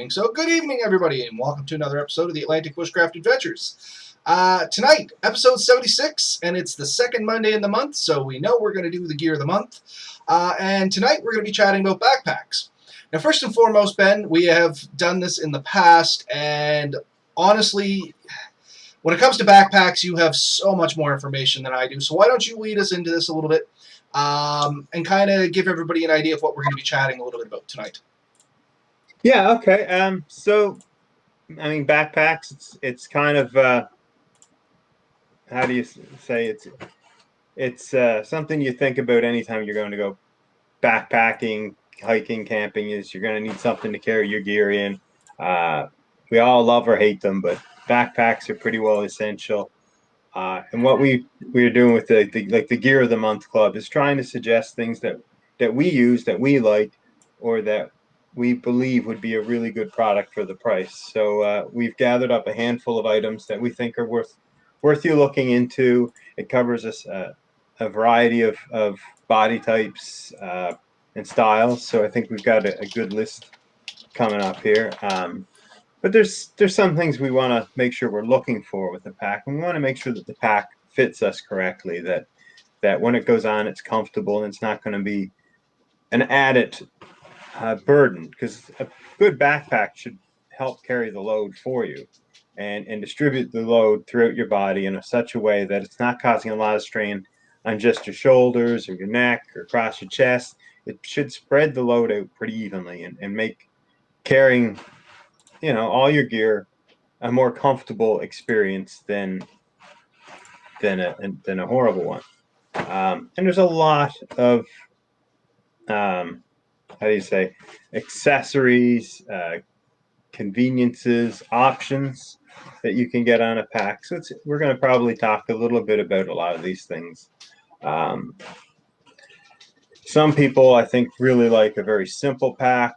So good evening, everybody, and welcome to another episode of the Atlantic Bushcraft Adventures. Tonight, episode 76, and it's the second Monday in the month, so we know we're going to do the gear of the month. And tonight, we're going to be chatting about backpacks. Now, first and foremost, Ben, we have done this in the past, and honestly, when it comes to backpacks, you have so much more information than I do, so why don't you lead us into this a little bit and kind of give everybody an idea of what we're going to be chatting a little bit about tonight. Yeah, okay. Backpacks, it's kind of how do you say it's something you think about anytime you're going to go backpacking, hiking, camping, is you're going to need something to carry your gear in. We all love or hate them, but backpacks are pretty well essential. And what we're doing with the Gear of the Month Club is trying to suggest things that we use, that we like, or that we believe would be a really good product for the price. So we've gathered up a handful of items that we think are worth you looking into. It covers a variety of body types and styles. So I think we've got a good list coming up here. But there's some things we want to make sure we're looking for with the pack. We want to make sure that the pack fits us correctly, that when it goes on, it's comfortable and it's not going to be an added burden, because a good backpack should help carry the load for you and distribute the load throughout your body in such a way that it's not causing a lot of strain on just your shoulders or your neck or across your chest. It should spread the load out pretty evenly and make carrying all your gear a more comfortable experience than a horrible one. And there's a lot of accessories, conveniences, options that you can get on a pack. So we're going to probably talk a little bit about a lot of these things. Some people, I think, really like a very simple pack,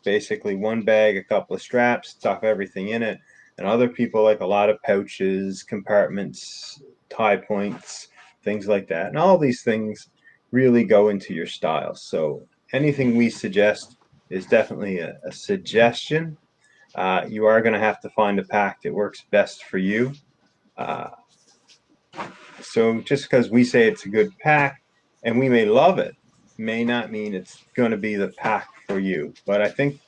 basically one bag, a couple of straps, stuff everything in it. And other people like a lot of pouches, compartments, tie points, things like that. And all these things really go into your style. So anything we suggest is definitely a suggestion. You are going to have to find a pack that works best for you. So just because we say it's a good pack and we may love it, may not mean it's going to be the pack for you. But I think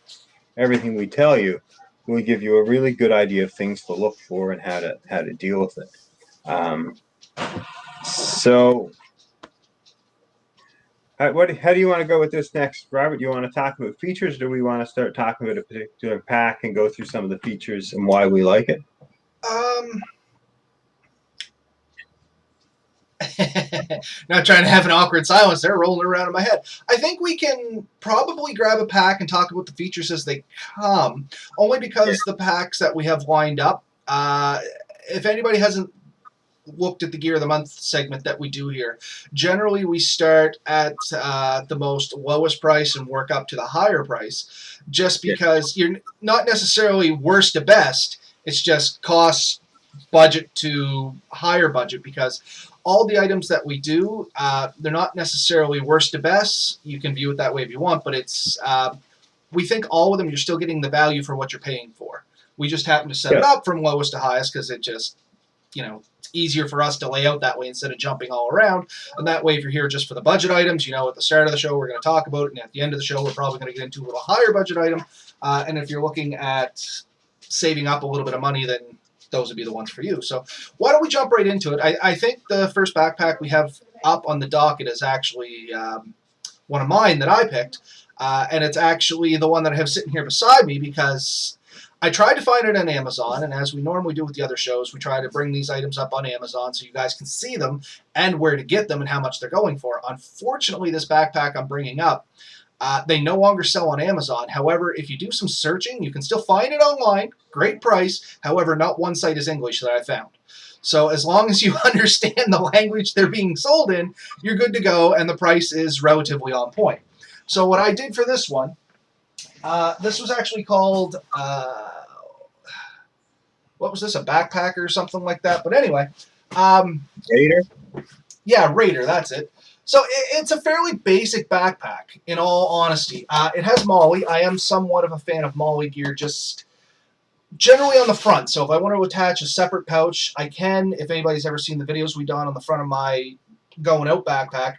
everything we tell you will give you a really good idea of things to look for and how to deal with it. How do you want to go with this next, Robert? Do you want to talk about features, or do we want to start talking about a particular pack and go through some of the features and why we like it? Not trying to have an awkward silence there, rolling around in my head. I think we can probably grab a pack and talk about the features as they come, only because the packs that we have lined up, if anybody hasn't looked at the Gear of the Month segment that we do here, generally we start at the most lowest price and work up to the higher price, just because you're not necessarily worst to best, it's just cost budget to higher budget, because all the items that we do, they're not necessarily worst to best. You can view it that way if you want, but it's we think all of them, you're still getting the value for what you're paying for. We just happen to set it up from lowest to highest because it just, it's easier for us to lay out that way instead of jumping all around. And that way, if you're here just for the budget items, at the start of the show, we're going to talk about it. And at the end of the show, we're probably going to get into a little higher budget item. And if you're looking at saving up a little bit of money, then those would be the ones for you. So why don't we jump right into it? I think the first backpack we have up on the docket is actually one of mine that I picked. And it's actually the one that I have sitting here beside me, because I tried to find it on Amazon, and as we normally do with the other shows, we try to bring these items up on Amazon so you guys can see them and where to get them and how much they're going for. Unfortunately, this backpack I'm bringing up, they no longer sell on Amazon. However, if you do some searching, you can still find it online. Great price. However, not one site is English that I found. So as long as you understand the language they're being sold in, you're good to go, and the price is relatively on point. So what I did for this one, this was actually called, what was this, a backpacker or something like that? But anyway. Raider? Yeah, Raider, that's it. So it's a fairly basic backpack, in all honesty. It has Molly. I am somewhat of a fan of Molly gear, just generally on the front. So if I want to attach a separate pouch, I can. If anybody's ever seen the videos we've done on the front of my going out backpack,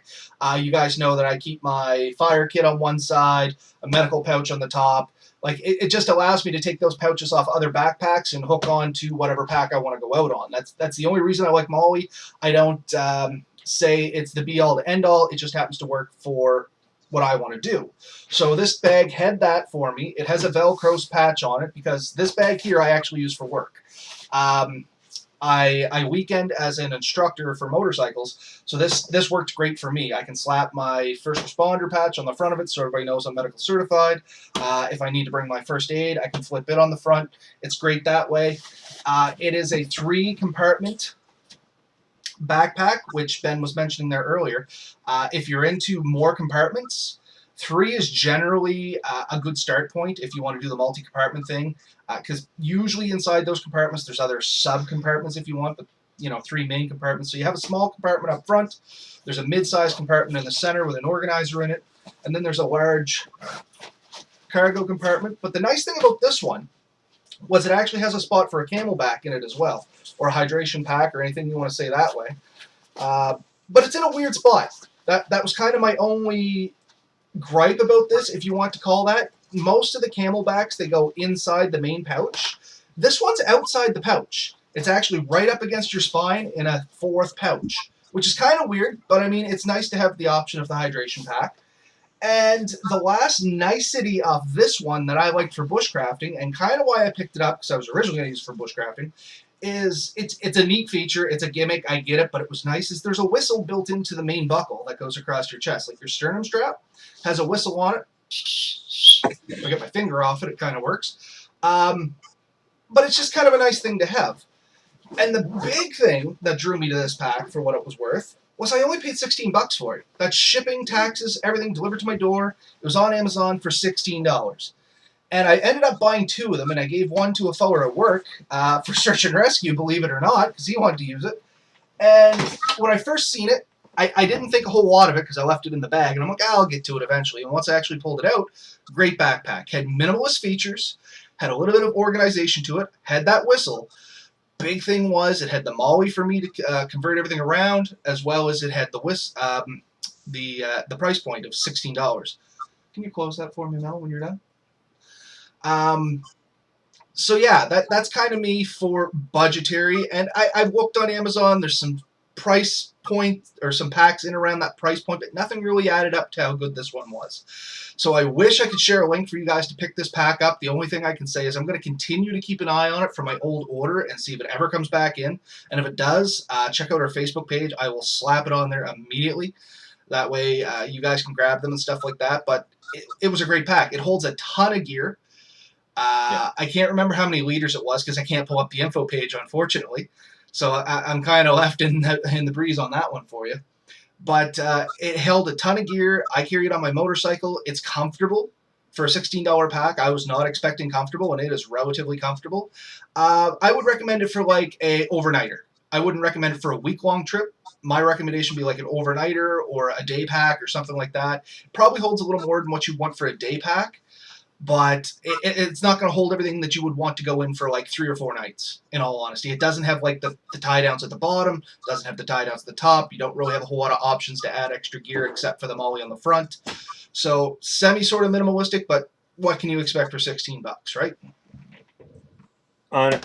you guys know that I keep my fire kit on one side, a medical pouch on the top. Like it just allows me to take those pouches off other backpacks and hook on to whatever pack I want to go out on. That's the only reason I like Molly. I don't say it's the be all to end all. It just happens to work for what I want to do. So this bag had that for me. It has a Velcro patch on it because this bag here I actually use for work. Um, I weekend as an instructor for motorcycles, so this worked great for me. I can slap my first responder patch on the front of it so everybody knows I'm medical certified. If I need to bring my first aid, I can flip it on the front. It's great that way. It is a 3-compartment backpack, which Ben was mentioning there earlier. If you're into more compartments, 3 is generally a good start point if you want to do the multi-compartment thing, because usually inside those compartments there's other sub-compartments if you want, but 3 main compartments. So you have a small compartment up front, there's a mid-sized compartment in the center with an organizer in it, and then there's a large cargo compartment. But the nice thing about this one was it actually has a spot for a camelback in it as well, or a hydration pack, or anything you want to say that way. But it's in a weird spot. That was kind of my only gripe about this, if you want to call that. Most of the camelbacks, they go inside the main pouch. This one's outside the pouch. It's actually right up against your spine in a 4th pouch, which is kind of weird, but I mean, it's nice to have the option of the hydration pack. And the last nicety of this one that I liked for bushcrafting, and kind of why I picked it up, because I was originally going to use it for bushcrafting, is it's a neat feature. It's a gimmick. I get it, but it was nice. Is there's a whistle built into the main buckle that goes across your chest, like your sternum strap has a whistle on it. If I get my finger off it, it kind of works. But it's just kind of a nice thing to have. And the big thing that drew me to this pack for what it was worth was I only paid $16 for it. That's shipping, taxes, everything delivered to my door. It was on Amazon for $16. And I ended up buying 2 of them, and I gave one to a fella at work for search and rescue, believe it or not, because he wanted to use it. And when I first seen it, I didn't think a whole lot of it because I left it in the bag, and I'm like, I'll get to it eventually. And once I actually pulled it out, great backpack. Had minimalist features, had a little bit of organization to it, had that whistle. Big thing was it had the Molly for me to convert everything around, as well as it had the the price point of $16. Can you close that for me, Mel, when you're done? So yeah, that's kind of me for budgetary, and I've looked on Amazon. There's some price point or some packs in around that price point, but nothing really added up to how good this one was. So I wish I could share a link for you guys to pick this pack up. The only thing I can say is I'm going to continue to keep an eye on it for my old order and see if it ever comes back in. And if it does, check out our Facebook page. I will slap it on there immediately. That way you guys can grab them and stuff like that. But it was a great pack. It holds a ton of gear. I can't remember how many liters it was because I can't pull up the info page, unfortunately. So I'm kind of left in the breeze on that one for you. But it held a ton of gear. I carry it on my motorcycle. It's comfortable. For a $16 pack, I was not expecting comfortable, and it is relatively comfortable. I would recommend it for like a overnighter. I wouldn't recommend it for a week-long trip. My recommendation would be like an overnighter or a day pack or something like that. It probably holds a little more than what you want for a day pack, but it's not going to hold everything that you would want to go in for like 3 or 4 nights, in all honesty. It doesn't have like the tie downs at the bottom, doesn't have the tie downs at the top. You don't really have a whole lot of options to add extra gear except for the Molly on the front. So semi sort of minimalistic, but what can you expect for $16, right?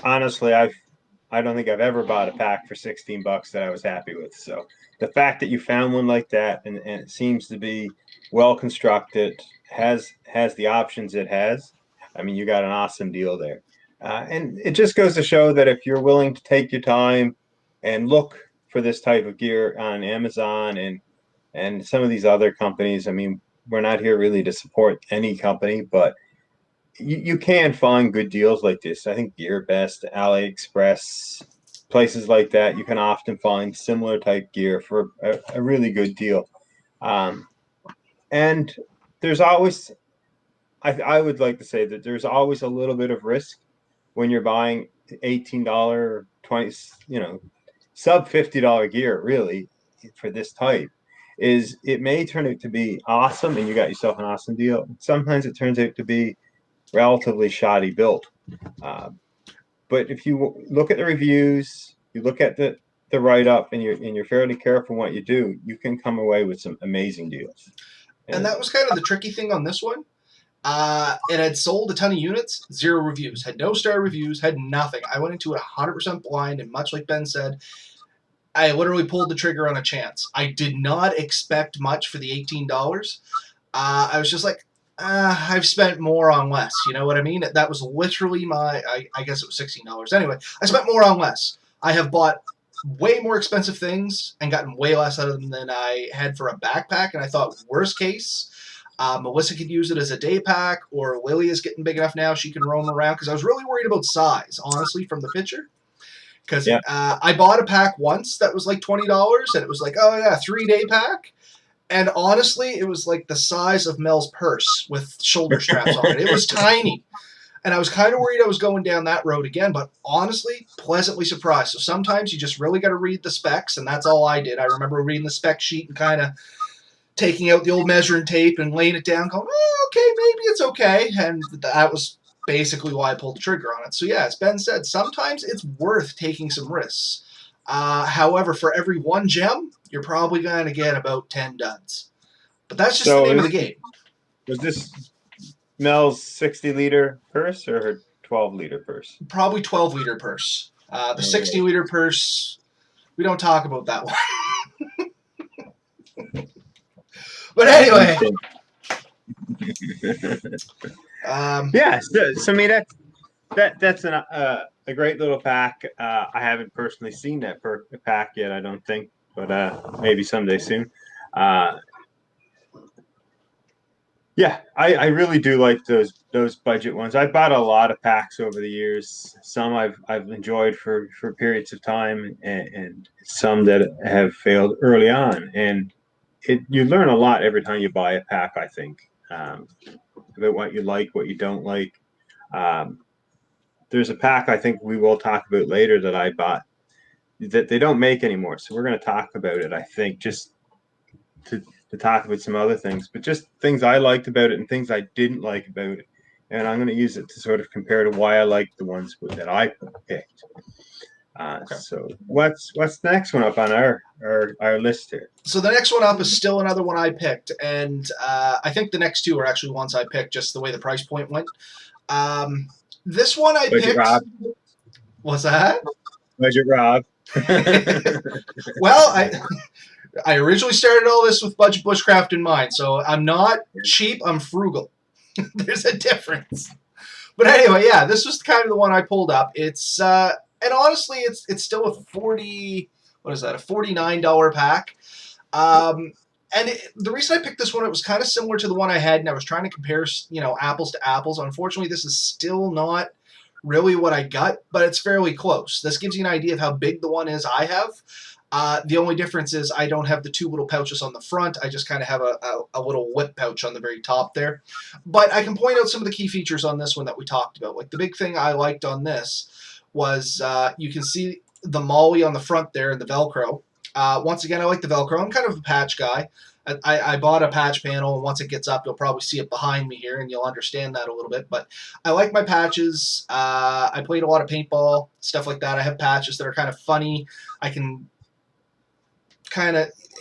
Honestly, I don't think I've ever bought a pack for $16 that I was happy with. So the fact that you found one like that and it seems to be well constructed, has the options it has, I mean, you got an awesome deal there. And it just goes to show that if you're willing to take your time and look for this type of gear on Amazon and some of these other companies, I mean, we're not here really to support any company, but you can find good deals like this. I think GearBest, AliExpress, places like that, you can often find similar type gear for a really good deal. And there's always, I would like to say that there's always a little bit of risk when you're buying $18, 20, sub $50 gear, really, for this type. is it may turn out to be awesome and you got yourself an awesome deal. Sometimes it turns out to be relatively shoddy built. Uh, but if you look at the reviews, you look at the write up, and you're fairly careful in what you do, you can come away with some amazing deals. And And that was kind of the tricky thing on this one. It had sold a ton of units, 0 reviews, had no star reviews, had nothing. I went into it 100% blind, and much like Ben said, I literally pulled the trigger on a chance. I did not expect much for the $18. I was just like, I've spent more on less. You know what I mean? That was literally I guess it was $16. Anyway, I spent more on less. I have bought way more expensive things and gotten way less out of them than I had for a backpack. And I thought, worst case, Melissa could use it as a day pack, or Lily is getting big enough now she can roam around. Because I was really worried about size, honestly, from the picture. Because yeah, I bought a pack once that was like $20, and it was like, oh yeah, 3-day pack. And honestly, it was like the size of Mel's purse with shoulder straps on it. It was tiny. And I was kind of worried I was going down that road again, but honestly, pleasantly surprised. So sometimes you just really got to read the specs, and that's all I did. I remember reading the spec sheet and kind of taking out the old measuring tape and laying it down, going, oh, okay, maybe it's okay. And that was basically why I pulled the trigger on it. So yeah, as Ben said, sometimes it's worth taking some risks. However, for every 1 gem, you're probably going to get about 10 duds. But that's just the name of the game. Was this Mel's 60-liter purse or her 12-liter purse? Probably 12-liter purse. The 60-liter purse, we don't talk about that one. But anyway. Yeah, so I mean that's a great little pack. I haven't personally seen that pack yet, I don't think, but maybe someday soon. Yeah, I really do like those budget ones. I've bought a lot of packs over the years. Some I've enjoyed for periods of time, and some that have failed early on. And you learn a lot every time you buy a pack, I think, about what you like, what you don't like. There's a pack I think we will talk about later that I bought that they don't make anymore. So we're going to talk about it, I think, just to talk about some other things, but just things I liked about it and things I didn't like about it. And I'm going to use it to sort of compare to why I liked the ones that I picked. Okay. So what's the next one up on our list here? So the next one up is still another one I picked, and I think the next two are actually ones I picked, just the way the price point went. This one I picked. Rob. What's that? Budget Rob. Well, I originally started all this with budget bushcraft in mind, so I'm not cheap, I'm frugal. There's a difference. But anyway, yeah, this was kind of the one I pulled up. It's and honestly, it's still a $49 pack. The reason I picked this one, it was kind of similar to the one I had, and I was trying to compare, apples to apples. Unfortunately, this is still not really what I got, but it's fairly close. This gives you an idea of how big the one is I have. The only difference is I don't have the 2 little pouches on the front. I just kind of have a little whip pouch on the very top there. But I can point out some of the key features on this one that we talked about. Like the big thing I liked on this was you can see the MOLLE on the front there and the Velcro. Once again, I like the Velcro. I'm kind of a patch guy. I bought a patch panel, and once it gets up, you'll probably see it behind me here, and you'll understand that a little bit. But I like my patches. I played a lot of paintball, stuff like that. I have patches that are kind of funny. I can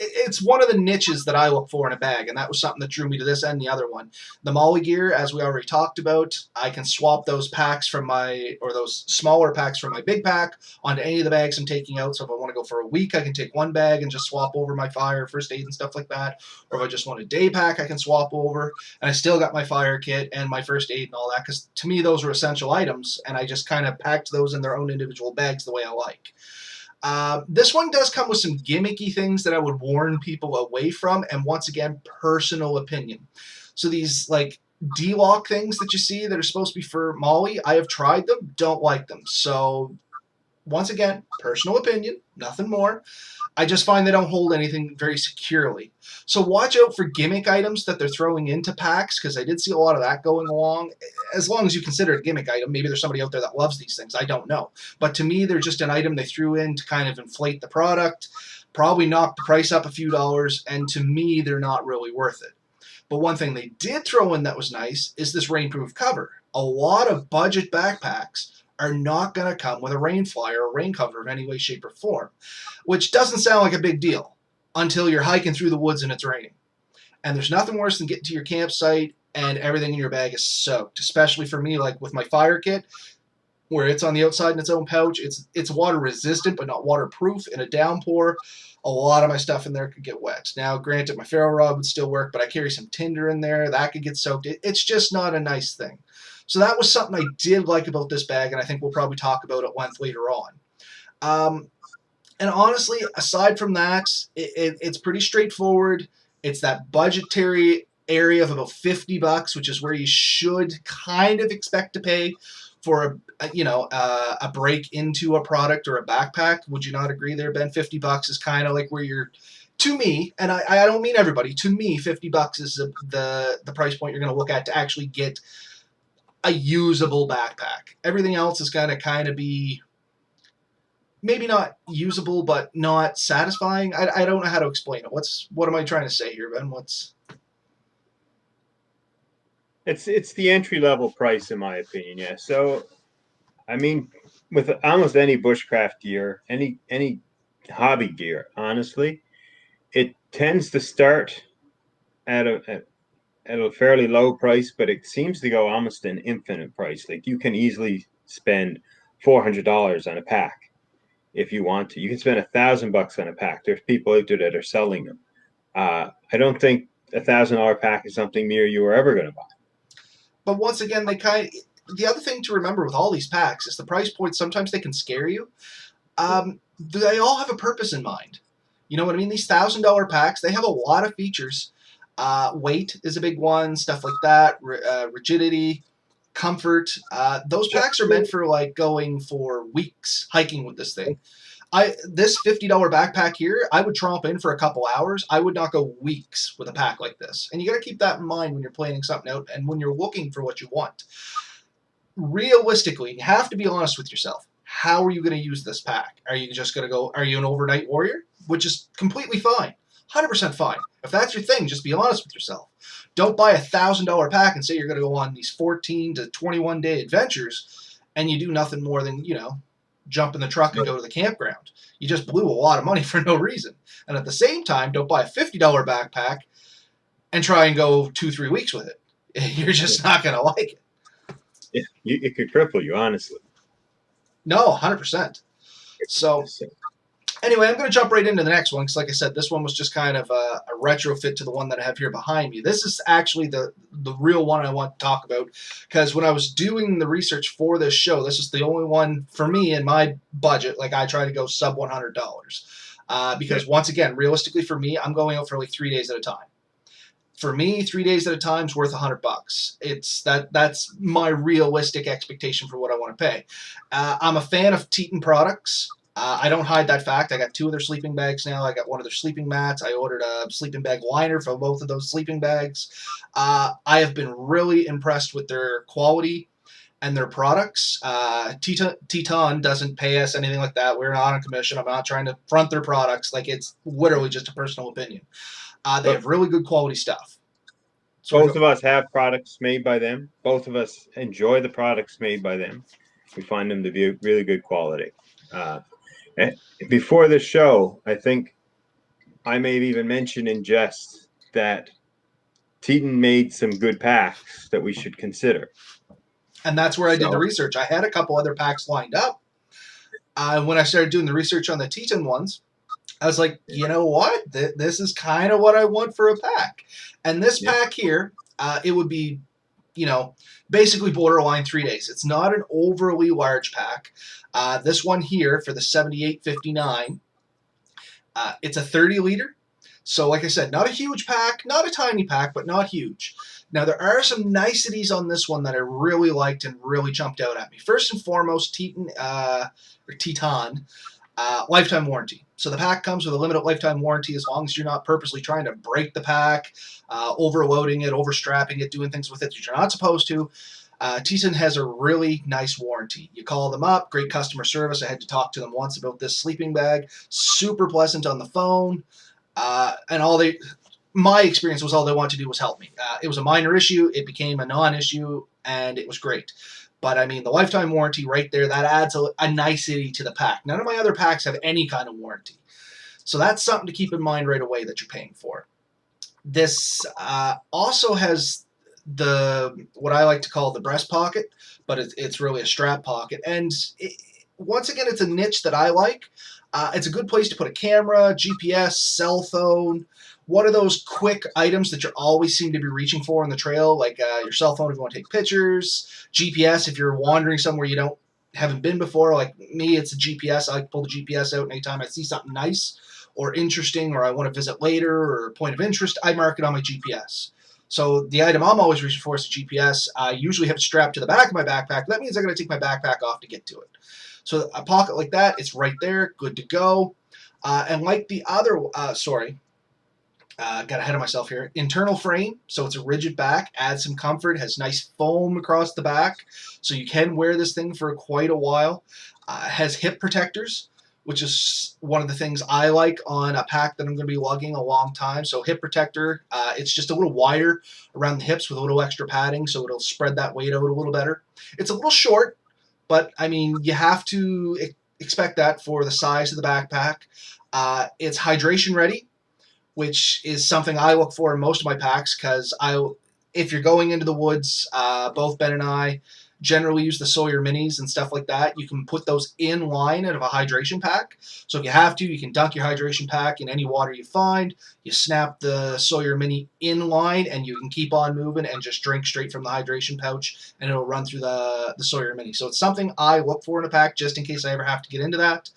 it's one of the niches that I look for in a bag, and that was something that drew me to this and the other one. The MOLLE gear, as we already talked about, I can swap those packs those smaller packs from my big pack onto any of the bags I'm taking out. So if I want to go for a week, I can take one bag and just swap over my fire, first aid, and stuff like that. Or if I just want a day pack, I can swap over, and I still got my fire kit and my first aid and all that, because to me those were essential items, and I just kind of packed those in their own individual bags the way I like. This one does come with some gimmicky things that I would warn people away from, and once again, personal opinion. So these like D-lock things that you see that are supposed to be for MOLLE, I have tried them, don't like them. So once again, personal opinion, nothing more. I just find they don't hold anything very securely. So watch out for gimmick items that they're throwing into packs, because I did see a lot of that going along. As long as you consider it a gimmick item, maybe there's somebody out there that loves these things. I don't know. But to me, they're just an item they threw in to kind of inflate the product. probably knocked the price up a few dollars, and to me, they're not really worth it. But one thing they did throw in that was nice is this rainproof cover. A lot of budget backpacks are not going to come with a rain fly or a rain cover of any way, shape, or form, which doesn't sound like a big deal until you're hiking through the woods and it's raining. And there's nothing worse than getting to your campsite and everything in your bag is soaked, especially for me, like with my fire kit, where it's on the outside in its own pouch. It's water resistant, but not waterproof. In a downpour, a lot of my stuff in there could get wet. Now, granted, my ferro rod would still work, but I carry some tinder in there. That could get soaked. It's just not a nice thing. So that was something I did like about this bag, and I think we'll probably talk about at length later on. And honestly, aside from that, it's pretty straightforward. It's that budgetary area of about $50, which is where you should kind of expect to pay for a break into a product or a backpack. Would you not agree there, Ben? $50 is kind of like where you're, to me, and I don't mean everybody, to me, $50 is the price point you're going to look at to actually get a usable backpack. Everything else is going to kind of be maybe not usable, but not satisfying. I don't know how to explain it. What am I trying to say here, Ben? It's the entry level price, in my opinion. Yeah. So, I mean, with almost any bushcraft gear, any hobby gear, honestly, it tends to start at a fairly low price, but it seems to go almost an infinite price. Like you can easily spend $400 on a pack if you want to. You can spend $1,000 on a pack. There's people out there that are selling them. I don't think $1,000 pack is something me or you are ever going to buy. But once again, the other thing to remember with all these packs is the price points. Sometimes they can scare you. They all have a purpose in mind. You know what I mean? These $1,000 packs, they have a lot of features. Weight is a big one, stuff like that. Rigidity, comfort. Those packs are meant for like going for weeks hiking with this thing. This $50 backpack here, I would tromp in for a couple hours. I would not go weeks with a pack like this. And you got to keep that in mind when you're planning something out and when you're looking for what you want. Realistically, you have to be honest with yourself. How are you going to use this pack? Are you just going to go, are you an overnight warrior? Which is completely fine. 100% fine. If that's your thing, just be honest with yourself. Don't buy a $1,000 pack and say you're going to go on these 14 to 21 day adventures and you do nothing more than, jump in the truck and go to the campground. You just blew a lot of money for no reason. And at the same time, don't buy a $50 backpack and try and go 2-3 weeks with it. You're just not going to like it. It could cripple you, honestly. No, 100%. So anyway, I'm going to jump right into the next one because, like I said, this one was just kind of a retrofit to the one that I have here behind me. This is actually the real one I want to talk about because when I was doing the research for this show, this is the only one for me in my budget. Like I try to go sub $100 because once again, realistically for me, I'm going out for like 3 days at a time. For me, 3 days at a time is worth $100. That's my realistic expectation for what I want to pay. I'm a fan of Teton products. I don't hide that fact. I got 2 of their sleeping bags now. I got one of their sleeping mats. I ordered a sleeping bag liner for both of those sleeping bags. I have been really impressed with their quality and their products. Teton doesn't pay us anything like that. We're not on commission. I'm not trying to front their products. Like it's literally just a personal opinion. They have really good quality stuff. Both of us have products made by them. Both of us enjoy the products made by them. We find them to be really good quality. Before the show, I think I may have even mentioned in jest that Teton made some good packs that we should consider. And that's where I did the research. I had a couple other packs lined up. When I started doing the research on the Teton ones, I was like, you know what? This is kind of what I want for a pack. And this pack here, it would be, basically borderline 3 days. It's not an overly large pack. This one here for the 7859, it's a 30 liter. So like I said, not a huge pack, not a tiny pack, but not huge. Now there are some niceties on this one that I really liked and really jumped out at me. First and foremost, Teton, lifetime warranty. So the pack comes with a limited lifetime warranty as long as you're not purposely trying to break the pack, overloading it, overstrapping it, doing things with it that you're not supposed to. Teeson has a really nice warranty. You call them up, great customer service. I had to talk to them once about this sleeping bag. Super pleasant on the phone. And my experience was all they wanted to do was help me. It was a minor issue. It became a non-issue, and it was great. But I mean, the lifetime warranty right there, that adds a nicety to the pack. None of my other packs have any kind of warranty. So that's something to keep in mind right away that you're paying for. This also has what I like to call the breast pocket, but it's really a strap pocket. And once again, it's a niche that I like. It's a good place to put a camera, GPS, cell phone. One of those quick items that you always seem to be reaching for on the trail, like your cell phone if you want to take pictures, GPS if you're wandering somewhere you haven't been before. Like me, it's a GPS. I like to pull the GPS out, and anytime I see something nice or interesting, or I want to visit later, or a point of interest, I mark it on my GPS. So the item I'm always reaching for is a GPS. I usually have it strapped to the back of my backpack. That means I'm going to take my backpack off to get to it. So a pocket like that, it's right there, good to go. And like the other, got ahead of myself here. Internal frame, so it's a rigid back, adds some comfort, has nice foam across the back, so you can wear this thing for quite a while. Has hip protectors, which is one of the things I like on a pack that I'm going to be lugging a long time. So hip protector, it's just a little wider around the hips with a little extra padding, so it'll spread that weight out a little better. It's a little short, but I mean, you have to expect that for the size of the backpack. It's hydration ready, which is something I look for in most of my packs, because if you're going into the woods, both Ben and I generally use the Sawyer Minis and stuff like that. You can put those in line out of a hydration pack. So if you have to, you can dunk your hydration pack in any water you find. You snap the Sawyer Mini in line, and you can keep on moving and just drink straight from the hydration pouch, and it'll run through the Sawyer Mini. So it's something I look for in a pack just in case I ever have to get into that.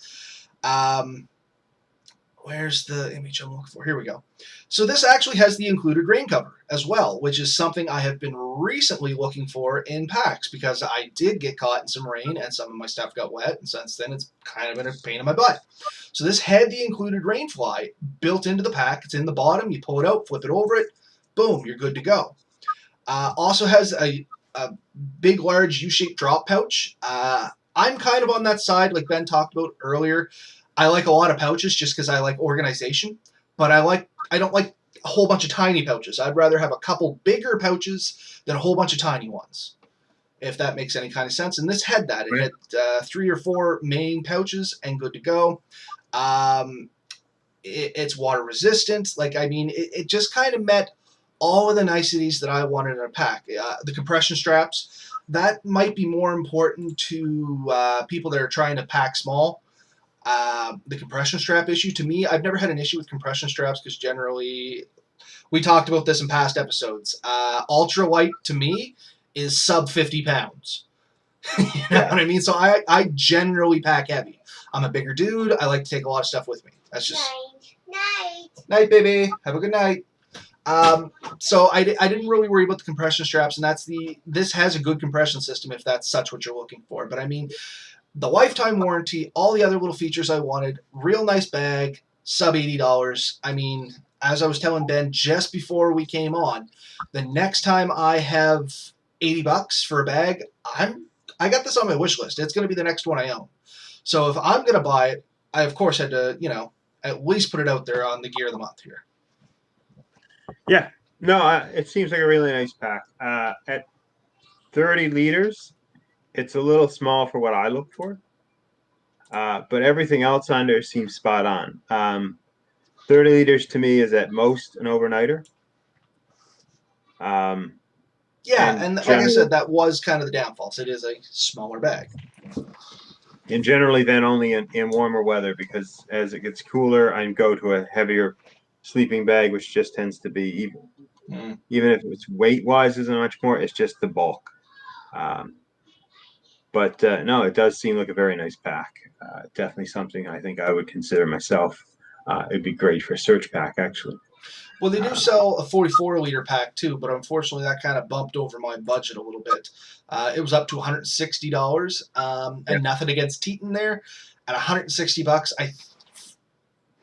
Where's the image I'm looking for? Here we go. So this actually has the included rain cover as well, which is something I have been recently looking for in packs, because I did get caught in some rain and some of my stuff got wet, and since then it's kind of been a pain in my butt. So this had the included rain fly built into the pack. It's in the bottom. You pull it out, flip it over it, boom, you're good to go. Also has a big, large U-shaped drop pouch. I'm kind of on that side, like Ben talked about earlier. I like a lot of pouches just because I like organization, but I don't like a whole bunch of tiny pouches. I'd rather have a couple bigger pouches than a whole bunch of tiny ones, if that makes any kind of sense. And this had that. It had 3 or 4 main pouches and good to go. It's water resistant. Like, I mean, it just kind of met all of the niceties that I wanted in a pack. The compression straps, that might be more important to people that are trying to pack small. The compression strap issue, to me, I've never had an issue with compression straps, because generally, we talked about this in past episodes. Ultralight to me is sub 50 pounds. You know what I mean? So I generally pack heavy. I'm a bigger dude. I like to take a lot of stuff with me. That's just night, baby. Have a good night. So I didn't really worry about the compression straps, and this has a good compression system if that's such what you're looking for. But I mean, the lifetime warranty, all the other little features I wanted, real nice bag, sub $80. I mean, as I was telling Ben just before we came on, the next time I have $80 for a bag, I got this on my wish list. It's going to be the next one I own. So if I'm going to buy it, I of course had to, at least put it out there on the gear of the month here. Yeah, no, it seems like a really nice pack. At 30 liters, it's a little small for what I look for, but everything else on there seems spot on. 30 liters to me is at most an overnighter. And like I said, that was kind of the downfall. So it is a smaller bag. And generally then only in warmer weather, because as it gets cooler, I go to a heavier sleeping bag, which just tends to be, even if it's weight-wise isn't much more, it's just the bulk. But no, it does seem like a very nice pack. Definitely something I think I would consider myself. It'd be great for a search pack, actually. Well, they do sell a 44-liter pack, too, but unfortunately that kind of bumped over my budget a little bit. It was up to $160, and nothing against Teton there. At $160,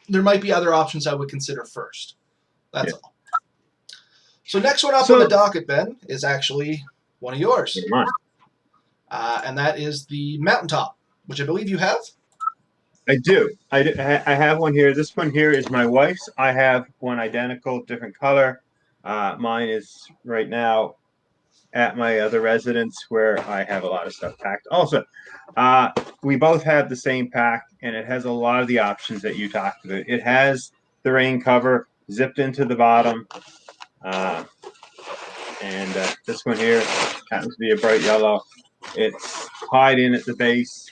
there might be other options I would consider first. That's all. So next one up on the docket, Ben, is actually One of yours. Mine. And that is the Mountaintop, which I believe you have. I do. I have one here. This one here is my wife's. I have one identical, different color. Mine is right now at my other residence where I have a lot of stuff packed. Also, we both have the same pack, and it has a lot of the options that you talked about. It has the rain cover zipped into the bottom, and this one here happens to be a bright yellow. It's tied in at the base,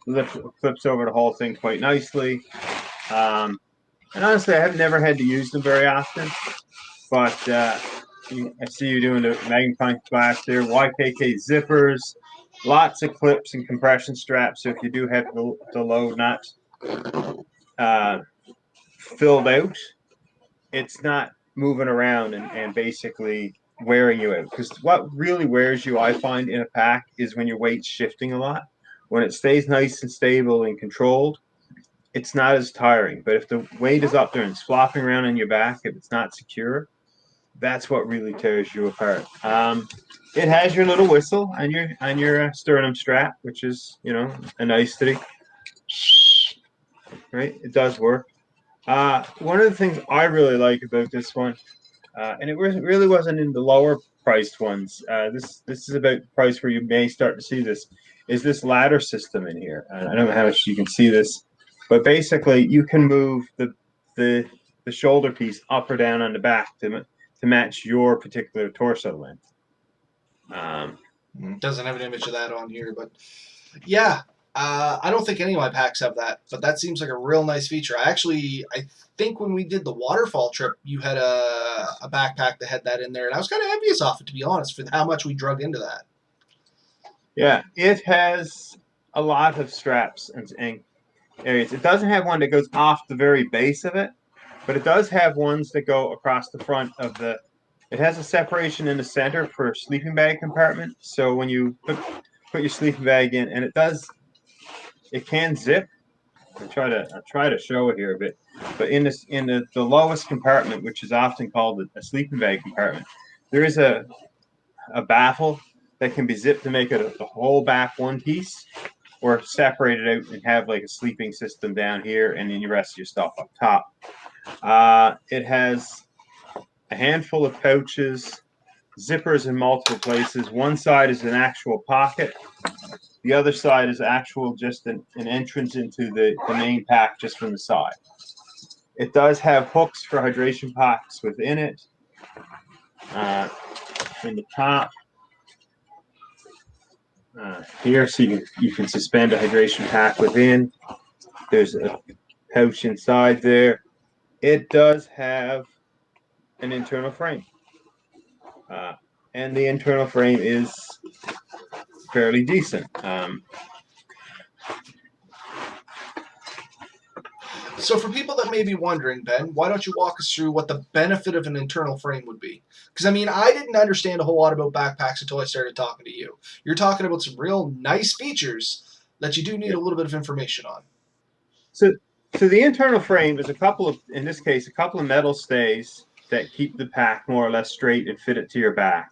flips over the whole thing quite nicely. And honestly, I have never had to use them very often, but I see you doing the magnifying glass there. YKK zippers, lots of clips and compression straps. So if you do have the load not filled out, it's not moving around and basically wearing you out. Because what really wears you, I find, in a pack is when your weight's shifting a lot. When it stays nice and stable and controlled, it's not as tiring. But if the weight is up there and it's flopping around on your back, if it's not secure, that's what really tears you apart. It has your little whistle on your sternum strap, which is a nicety. Right, it does work. One of the things I really like about this one, and it really wasn't in the lower priced ones. This is about the price where you may start to see this. Is this ladder system in here? I don't know how much you can see this, but basically you can move the shoulder piece up or down on the back to match your particular torso length. Doesn't have an image of that on here, but yeah, I don't think any of my packs have that, but that seems like a real nice feature. I think when we did the waterfall trip, you had a backpack that had that in there, and I was kind of envious off it, to be honest, for how much we drug into that. Yeah, it has a lot of straps and areas. It doesn't have one that goes off the very base of it, but it does have ones that go across the front of the. It has a separation in the center for a sleeping bag compartment. So when you put your sleeping bag in, and it can zip. I'll try to show it here a bit. But in the lowest compartment, which is often called a sleeping bag compartment, there is a baffle that can be zipped to make it the whole back one piece, or separate it out and have like a sleeping system down here, and then the rest of your stuff up top. It has a handful of pouches, zippers in multiple places. One side is an actual pocket. The other side is actual just an entrance into the main pack just from the side. It does have hooks for hydration packs within it. In the top here, so you can suspend a hydration pack within. There's a pouch inside there. It does have an internal frame. And the internal frame is fairly decent. So for people that may be wondering, Ben, why don't you walk us through what the benefit of an internal frame would be? Because, I mean, I didn't understand a whole lot about backpacks until I started talking to you. You're talking about some real nice features that you do need a little bit of information on. So the internal frame is in this case, a couple of metal stays that keep the pack more or less straight and fit it to your back.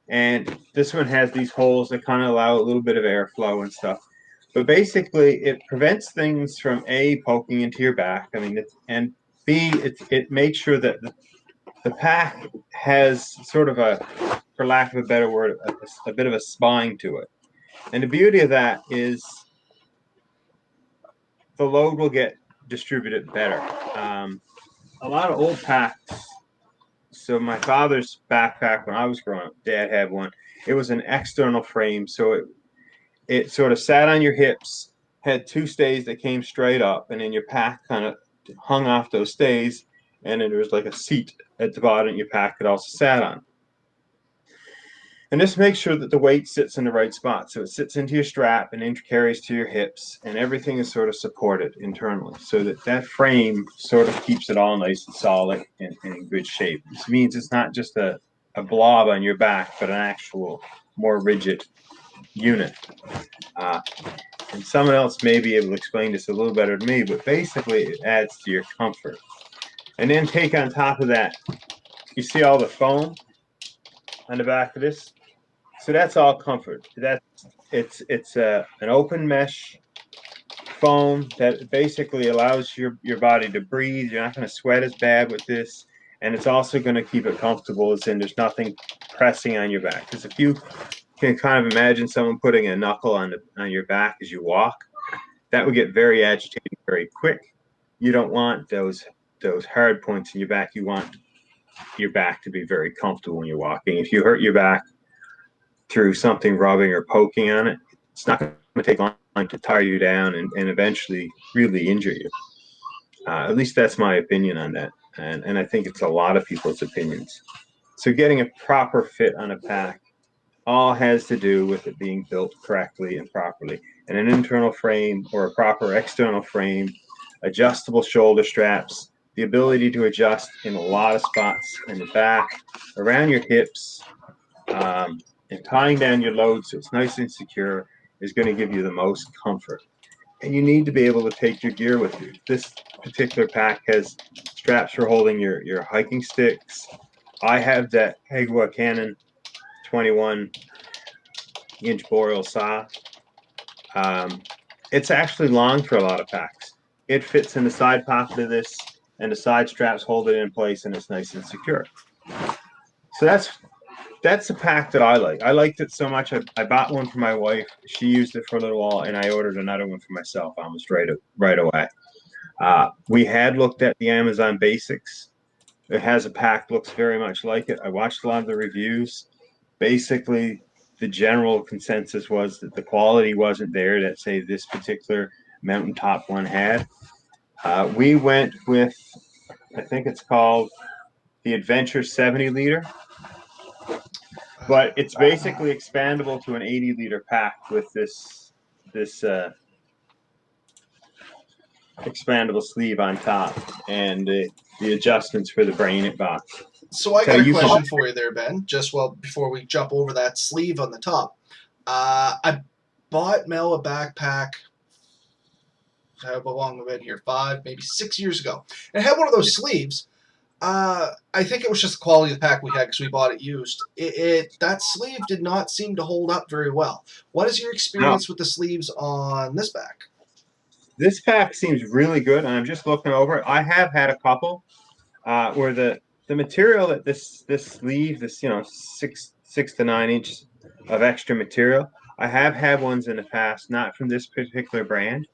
And this one has these holes that kind of allow a little bit of airflow and stuff. But basically, it prevents things from A, poking into your back. I mean, and B, it makes sure that the pack has sort of for lack of a better word, a bit of a spine to it. And the beauty of that is the load will get distributed better. A lot of old packs. So my father's backpack when I was growing up, Dad had one. It was an external frame, so it sort of sat on your hips, had two stays that came straight up, and then your pack kind of hung off those stays, and then there was like a seat at the bottom your pack could also sat on. And this makes sure that the weight sits in the right spot. So it sits into your strap and intercarries to your hips, and everything is sort of supported internally. So that frame sort of keeps it all nice and solid and in good shape. This means it's not just a blob on your back, but an actual more rigid unit. And someone else may be able to explain this a little better than me, but basically it adds to your comfort. And then take on top of that, you see all the foam on the back of this? So that's all comfort. It's an open mesh foam that basically allows your body to breathe. You're not going to sweat as bad with this, and it's also going to keep it comfortable, as in there's nothing pressing on your back. Because if you can kind of imagine someone putting a knuckle on your back as you walk, that would get very agitated very quick. You don't want those hard points in your back. You want your back to be very comfortable when you're walking. If you hurt your back through something rubbing or poking on it, it's not going to take long to tire you down and eventually really injure you. At least that's my opinion on that. And I think it's a lot of people's opinions. So getting a proper fit on a pack all has to do with it being built correctly and properly. And an internal frame or a proper external frame, adjustable shoulder straps, the ability to adjust in a lot of spots in the back, around your hips, and tying down your load so it's nice and secure is going to give you the most comfort. And you need to be able to take your gear with you. This particular pack has straps for holding your hiking sticks. I have that Hegwa Canon 21-inch boreal saw. It's actually long for a lot of packs. It fits in the side pocket of this, and the side straps hold it in place, and it's nice and secure. So that's a pack that I like. I liked it so much. I bought one for my wife. She used it for a little while, and I ordered another one for myself almost right away. We had looked at the Amazon Basics. It has a pack, looks very much like it. I watched a lot of the reviews. Basically, the general consensus was that the quality wasn't there that, say, this particular mountaintop one had. We went with, I think it's called the Adventure 70 liter, but it's basically expandable to an 80-liter pack with this expandable sleeve on top and the adjustments for the brain it box. So I So got a you can question for you there, Ben. Just before we jump over that sleeve on the top, I bought Mel a backpack. How long have I been here? 5, maybe 6 years ago. And it had one of those sleeves. I think it was just the quality of the pack we had because we bought it used. That sleeve did not seem to hold up very well. What is your no, experience with the sleeves on this pack? this pack seems really good, and I'm just looking over it. I have had a couple where the material that this sleeve, this 6 to 9 inch of extra material, I have had ones in the past, not from this particular brand,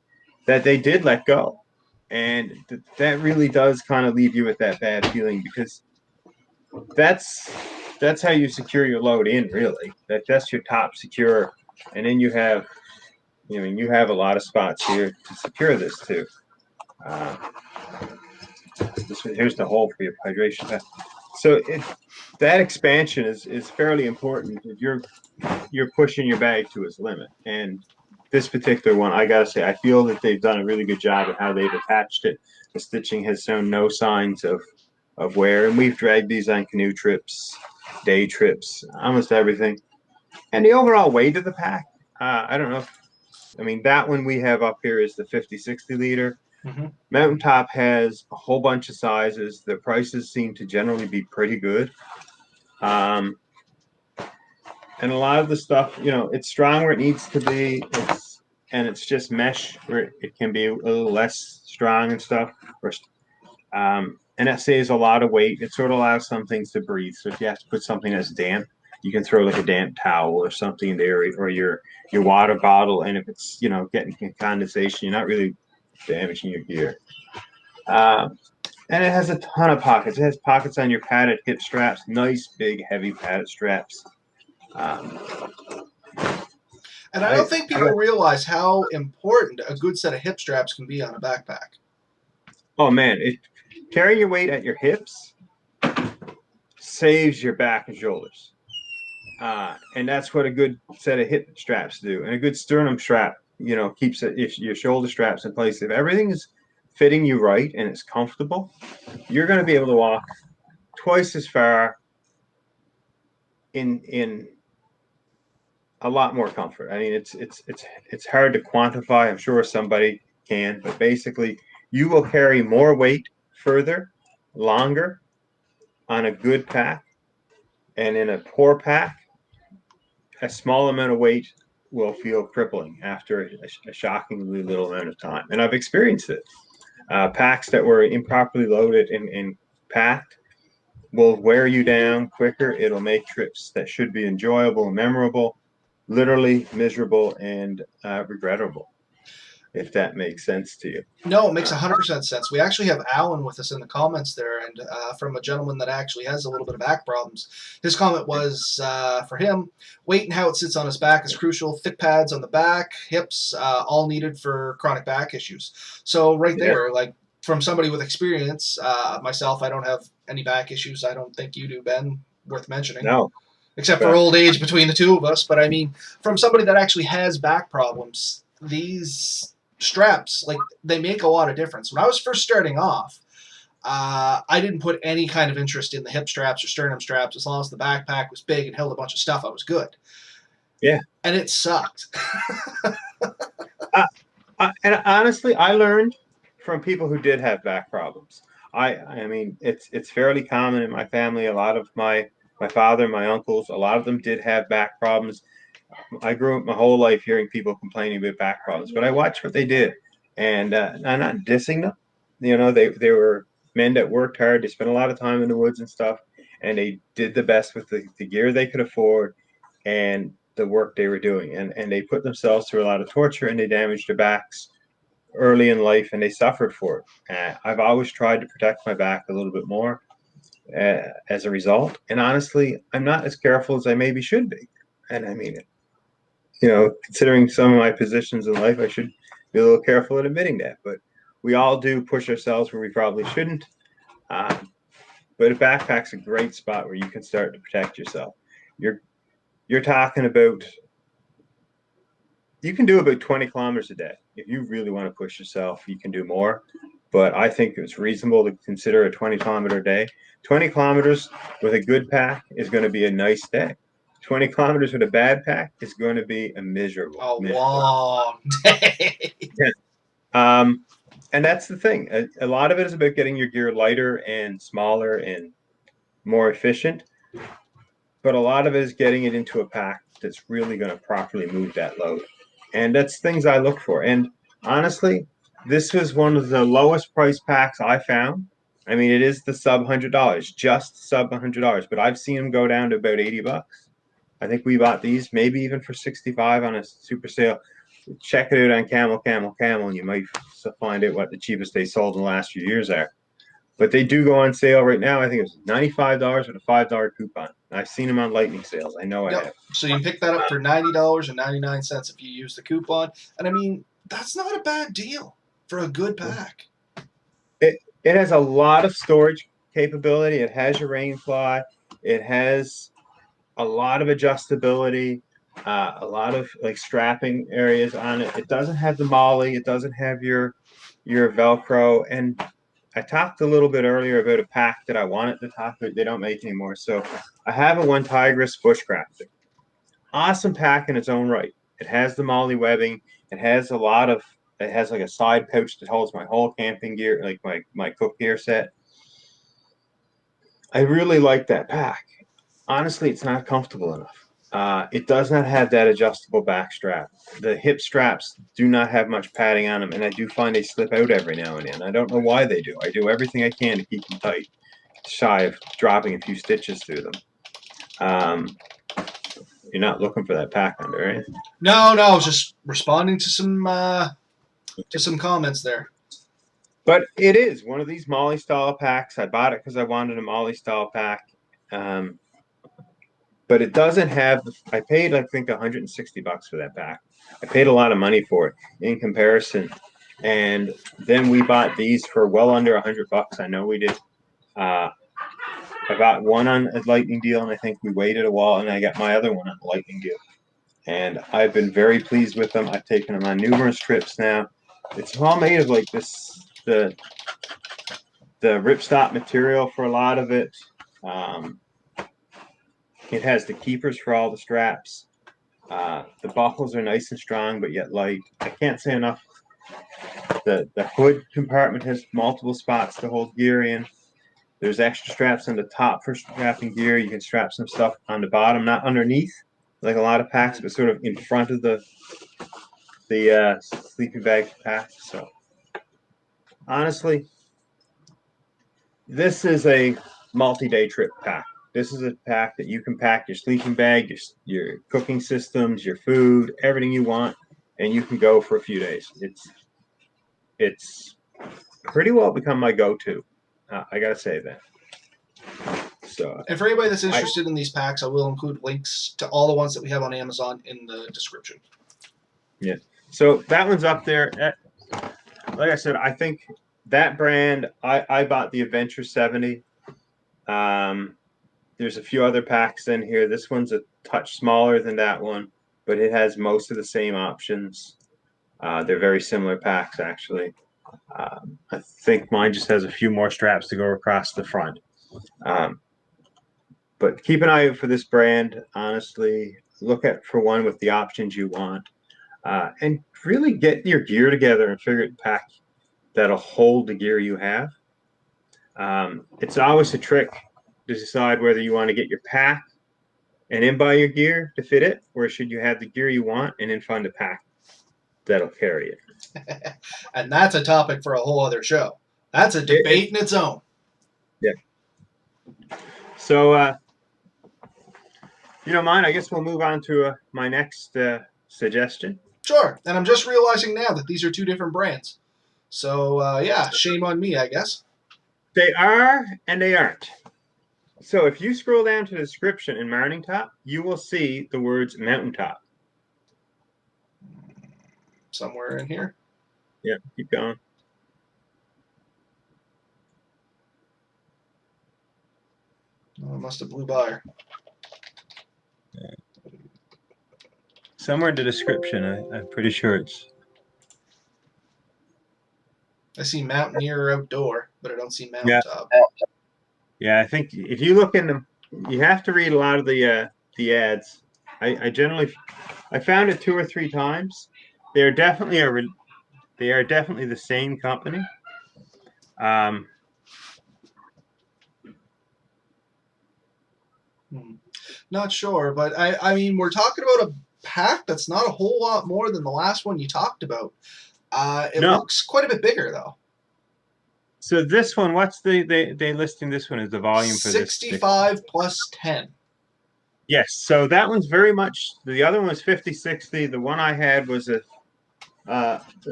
that they did let go, and that really does kind of leave you with that bad feeling because that's how you secure your load in. Really, that's your top secure, and then you have you have a lot of spots here to secure this too. Uh, here's the hole for your hydration. So that expansion is fairly important if you're pushing your bag to its limit. And this particular one, I gotta say, I feel that they've done a really good job of how they've attached it. The stitching has shown no signs of wear, and we've dragged these on canoe trips, day trips, almost everything. And the overall weight of the pack, I don't know. I mean, that one we have up here is the 50-60 liter. Mm-hmm. Mountaintop has a whole bunch of sizes. The prices seem to generally be pretty good. And a lot of the stuff, it's strong where it needs to be. And it's just mesh where it can be a little less strong and stuff. And that saves a lot of weight. It sort of allows some things to breathe. So if you have to put something that's damp, you can throw like a damp towel or something in there, or your water bottle. And if it's getting condensation, you're not really damaging your gear. And it has a ton of pockets. It has pockets on your padded hip straps, nice big heavy padded straps. And I don't think people realize how important a good set of hip straps can be on a backpack. Oh man, carrying your weight at your hips saves your back and shoulders. And that's what a good set of hip straps do. And a good sternum strap, keeps your shoulder straps in place. If everything is fitting you right and it's comfortable, you're going to be able to walk twice as far in a lot more comfort. I mean, it's hard to quantify. I'm sure somebody can, but basically, you will carry more weight further, longer on a good pack, and in a poor pack, a small amount of weight will feel crippling after a shockingly little amount of time. And I've experienced it. Packs that were improperly loaded and packed will wear you down quicker. It'll make trips that should be enjoyable and memorable literally miserable and regrettable, if that makes sense to you. No, it makes 100% sense. We actually have Alan with us in the comments there, and from a gentleman that actually has a little bit of back problems. His comment was for him, weight and how it sits on his back is crucial. Thick pads on the back, hips, all needed for chronic back issues. So right there, like from somebody with experience, myself, I don't have any back issues. I don't think you do, Ben. Worth mentioning. No. Except for old age between the two of us. But I mean, from somebody that actually has back problems, these straps, like, they make a lot of difference. When I was first starting off, I didn't put any kind of interest in the hip straps or sternum straps. As long as the backpack was big and held a bunch of stuff, I was good. Yeah. And it sucked. And honestly, I learned from people who did have back problems. I mean, it's fairly common in my family. A lot of my father, my uncles, a lot of them did have back problems. I grew up my whole life hearing people complaining about back problems, but I watched what they did, and I'm not dissing them. You know, they were men that worked hard. They spent a lot of time in the woods and stuff, and they did the best with the gear they could afford and the work they were doing, and they put themselves through a lot of torture, and they damaged their backs early in life, and they suffered for it. I've always tried to protect my back a little bit more as a result, and honestly, I'm not as careful as I maybe should be, and I mean it. You know, considering some of my positions in life, I should be a little careful at admitting that. But we all do push ourselves where we probably shouldn't. But a backpack's a great spot where you can start to protect yourself. You're talking about, you can do about 20 kilometers a day. If you really want to push yourself, you can do more. But I think it's reasonable to consider a 20-kilometer day. 20 kilometers with a good pack is going to be a nice day. 20 kilometers with a bad pack is going to be a miserable long day. And that's the thing. A lot of it is about getting your gear lighter and smaller and more efficient. But a lot of it is getting it into a pack that's really going to properly move that load. And that's things I look for. And honestly, this was one of the lowest price packs I found. I mean, it is the sub $100, just sub $100, but I've seen them go down to about $80. I think we bought these maybe even for 65 on a super sale. Check it out on Camel, and you might find out what the cheapest they sold in the last few years are. But they do go on sale right now. I think it's $95 with a $5 coupon. I've seen them on lightning sales. I know I have. So you can pick that up for $90.99 if you use the coupon. And I mean, that's not a bad deal for a good pack. It has a lot of storage capability. It has your rain fly. It has a lot of adjustability, a lot of like strapping areas on it. It doesn't have the molly. It doesn't have your Velcro. And I talked a little bit earlier about a pack that I wanted to talk about. They don't make anymore. So I have a One Tigris Bushcraft. Awesome pack in its own right. It has the molly webbing. It has like a side pouch that holds my whole camping gear, like my cook gear set. I really like that pack. Honestly, it's not comfortable enough. It does not have that adjustable back strap. The hip straps do not have much padding on them, and I do find they slip out every now and then. I don't know why they do. I do everything I can to keep them tight, shy of dropping a few stitches through them. You're not looking for that pack under, right? No, I was just responding to some comments there. But it is one of these Molly style packs. I bought it because I wanted a Molly style pack. But it doesn't have, I paid, I think, $160 for that pack. I paid a lot of money for it in comparison. And then we bought these for well under $100. I know we did. I got one on a lightning deal, and I think we waited a while, and I got my other one on a lightning deal. And I've been very pleased with them. I've taken them on numerous trips now. It's all made of like this, the ripstop material for a lot of it. It has the keepers for all the straps. The buckles are nice and strong, but yet light. I can't say enough. The hood compartment has multiple spots to hold gear in. There's extra straps on the top for strapping gear. You can strap some stuff on the bottom, not underneath, like a lot of packs, but sort of in front of the sleeping bag pack. So honestly, this is a multi-day trip pack. This is a pack that you can pack your sleeping bag, your cooking systems, your food, everything you want, and you can go for a few days. It's pretty well become my go-to. I gotta say that. So, And for anybody that's interested in these packs, I will include links to all the ones that we have on Amazon in the description. Yeah. So that one's up there. Like I said, I think that brand, I bought the Adventure 70. There's a few other packs in here. This one's a touch smaller than that one, but it has most of the same options. They're very similar packs, actually. I think mine just has a few more straps to go across the front. But keep an eye out for this brand. Honestly, look at for one with the options you want, and really get your gear together and figure out a pack that'll hold the gear you have. It's always a trick to decide whether you want to get your pack and then buy your gear to fit it, or should you have the gear you want and then find a pack that'll carry it. And that's a topic for a whole other show. That's a debate in its own. Yeah. So, you don't mind, I guess we'll move on to my next suggestion. Sure. And I'm just realizing now that these are two different brands. So, yeah, shame on me, I guess. They are and they aren't. So if you scroll down to the description in Mountain Top, you will see the words Mountaintop. Somewhere in here. Yeah, keep going. Oh, I must have blew by. Somewhere in the description, I'm pretty sure it's. I see Mountaineer Outdoor, but I don't see Mountaintop. Yeah, I think if you look in them, you have to read a lot of the ads. I found it 2 or 3 times. They are definitely the same company. Not sure, but I mean, we're talking about a pack that's not a whole lot more than the last one you talked about. It looks quite a bit bigger, though. So this one, what's they listing this one as the volume for 65 plus 10. Yes, so that one's very much, the other one was 50/60. The one I had was a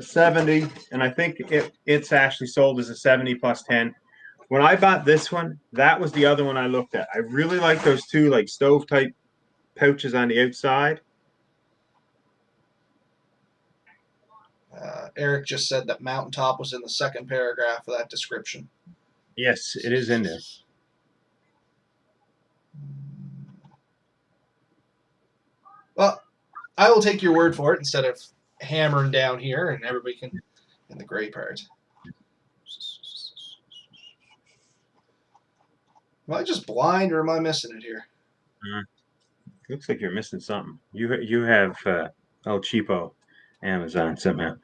70, and I think it's actually sold as a 70 plus 10. When I bought this one, that was the other one I looked at. I really like those two like stove type pouches on the outside. Eric just said that Mountaintop was in the second paragraph of that description. Yes, it is in there. Well, I will take your word for it instead of hammering down here, and everybody can in the gray part. Am I just blind, or am I missing it here? Looks like you're missing something. You have cheapo Amazon somehow.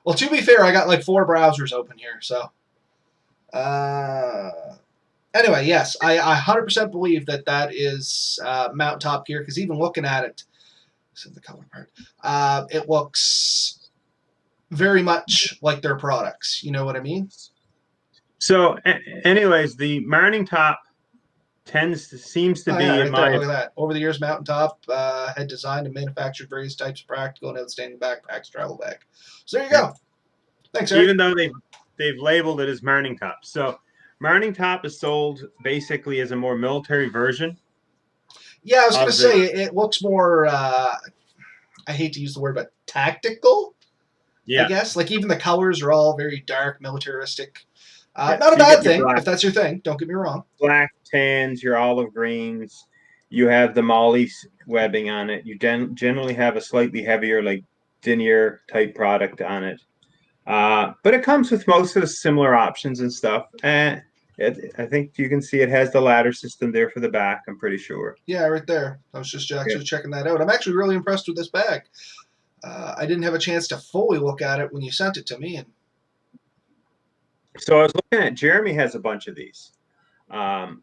Well, to be fair, I got like 4 browsers open here, so. Anyway, yes, I 100% believe that is Mountaintop gear, because even looking at it, this is the color part, it looks very much like their products. You know what I mean? So, anyways, the Mountain Top seems to be right in my. there, look at that. Over the years, Mountaintop had designed and manufactured various types of practical and outstanding backpacks, travel bag. So there you go. Thanks, Eric. Even though they've labeled it as Mountain Top. So Mountain Top is sold basically as a more military version. Yeah, I was going to say it looks more. I hate to use the word, but tactical. Yeah. I guess like even the colors are all very dark, militaristic. Not a bad thing if that's your thing. Don't get me wrong. Black tans, your olive greens. You have the Molly webbing on it. You generally have a slightly heavier, like denier type product on it. But it comes with most of the similar options and stuff. I think you can see it has the ladder system there for the back. I'm pretty sure. Yeah, right there. I was just actually checking that out. I'm actually really impressed with this bag. I didn't have a chance to fully look at it when you sent it to me. And so I was looking at Jeremy has a bunch of these, and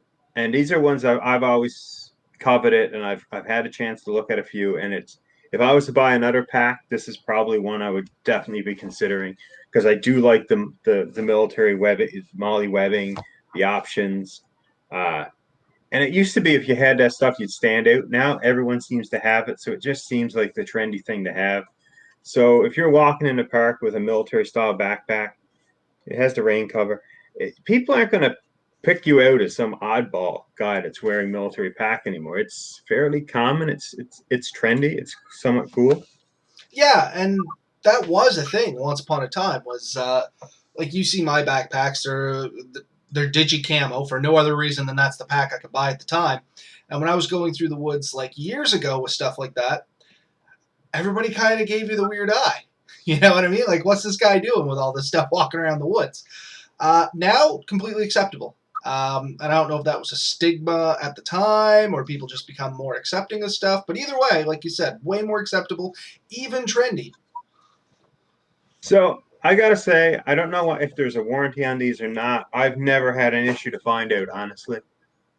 these are ones I've always covet it, and I've had a chance to look at a few, and it's if I was to buy another pack, this is probably one I would definitely be considering because I do like the military web MOLLE webbing, the options. And it used to be if you had that stuff, you'd stand out. Now everyone seems to have it, so it just seems like the trendy thing to have. So if you're walking in the park with a military style backpack, it has the rain cover. People aren't going to pick you out as some oddball guy that's wearing military pack anymore. It's fairly common. It's trendy. It's somewhat cool. Yeah, and that was a thing once upon a time. Was like you see my backpacks, they're digi camo for no other reason than that's the pack I could buy at the time. And when I was going through the woods like years ago with stuff like that, everybody kind of gave you the weird eye. You know what I mean? Like, what's this guy doing with all this stuff walking around the woods? Now, completely acceptable. And I don't know if that was a stigma at the time or people just become more accepting of stuff. But either way, like you said, way more acceptable, even trendy. So I gotta say, I don't know if there's a warranty on these or not. I've never had an issue to find out, honestly.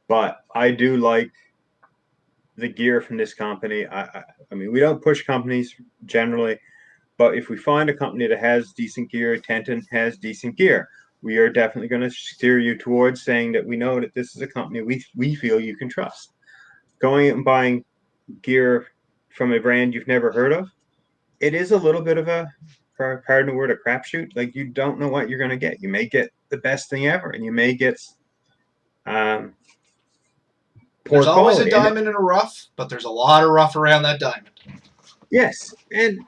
But I do like the gear from this company. I mean, we don't push companies generally, but if we find a company that has decent gear, Tenton has decent gear, we are definitely going to steer you towards saying that we know that this is a company we feel you can trust. Going and buying gear from a brand you've never heard of, it is a little bit of a, pardon the word, a crapshoot. Like you don't know what you're going to get. You may get the best thing ever, and you may get um, There's poor always a quality. diamond in a rough, but there's a lot of rough around that diamond. Yes, and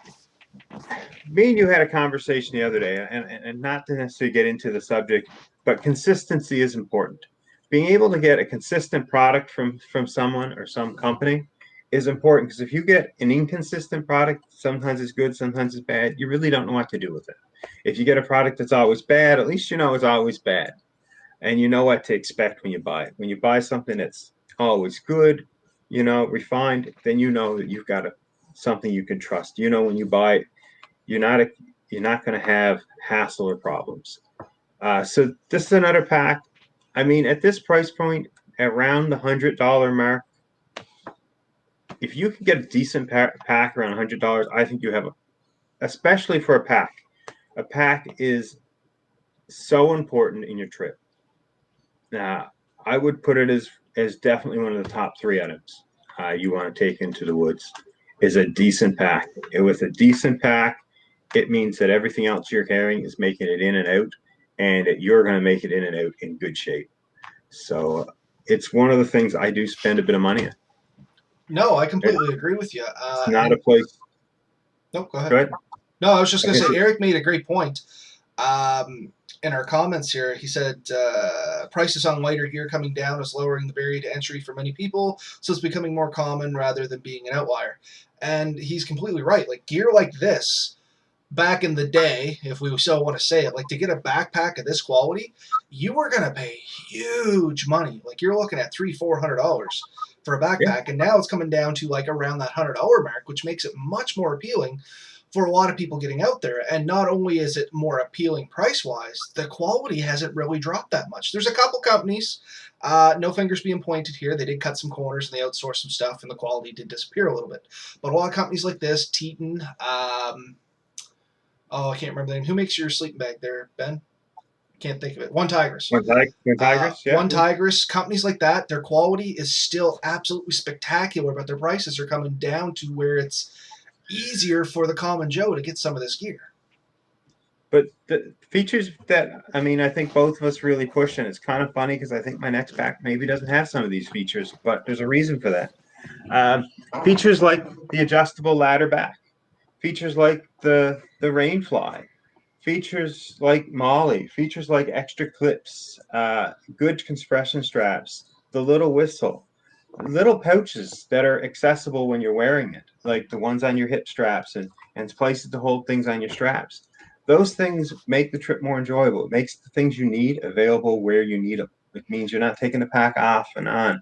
me and you had a conversation the other day, and not to necessarily get into the subject, but consistency is important. Being able to get a consistent product from someone or some company is important because if you get an inconsistent product, sometimes it's good, sometimes it's bad. You really don't know what to do with it. If you get a product that's always bad, at least you know it's always bad, and you know what to expect when you buy it. When you buy something that's always good, refined, then you know that you've got something you can trust. You know when you buy it you're not you're not going to have hassle or problems. So this is another pack. I mean, at this price point, around the $100 mark, if you can get a decent pack around $100, I think you have especially for a pack. A pack is so important in your trip. Now, I would put it as definitely one of the top three items you want to take into the woods is a decent pack. And with a decent pack, it means that everything else you're carrying is making it in and out, and that you're going to make it in and out in good shape. So it's one of the things I do spend a bit of money on. No, I completely agree with you. It's not a And place. no, go ahead. Go ahead. No, I was just going to say, Okay. Eric made a great point. In our comments here, he said prices on lighter gear coming down is lowering the barrier to entry for many people, so it's becoming more common rather than being an outlier. And he's completely right. Like gear like this, back in the day, if we so want to say it, like to get a backpack of this quality, you were going to pay huge money. Like you're looking at $300-400 for a Yeah. backpack, and now it's coming down to like around that $100 mark, which makes it much more appealing for a lot of people getting out there. And not only is it more appealing price wise, the quality hasn't really dropped that much. There's a couple companies, no fingers being pointed here, they did cut some corners and they outsourced some stuff, and the quality did disappear a little bit. But a lot of companies like this, Teton, oh, I can't remember the name. Who makes your sleeping bag there, Ben? Can't think of it. One Tigress. One Tigris, yeah. One Tigress, companies like that, their quality is still absolutely spectacular, but their prices are coming down to where it's easier for the common Joe to get some of this gear. But the features that I think both of us really push, and it's kind of funny because I think my next pack maybe doesn't have some of these features, but there's a reason for that. Um, Features like the adjustable ladder back, features like the rainfly, features like MOLLE, features like extra clips, good compression straps, the little whistle, little pouches that are accessible when you're wearing it, like the ones on your hip straps and places to hold things on your straps. Those things make the trip more enjoyable. It makes the things you need available where you need them. It means you're not taking the pack off and on.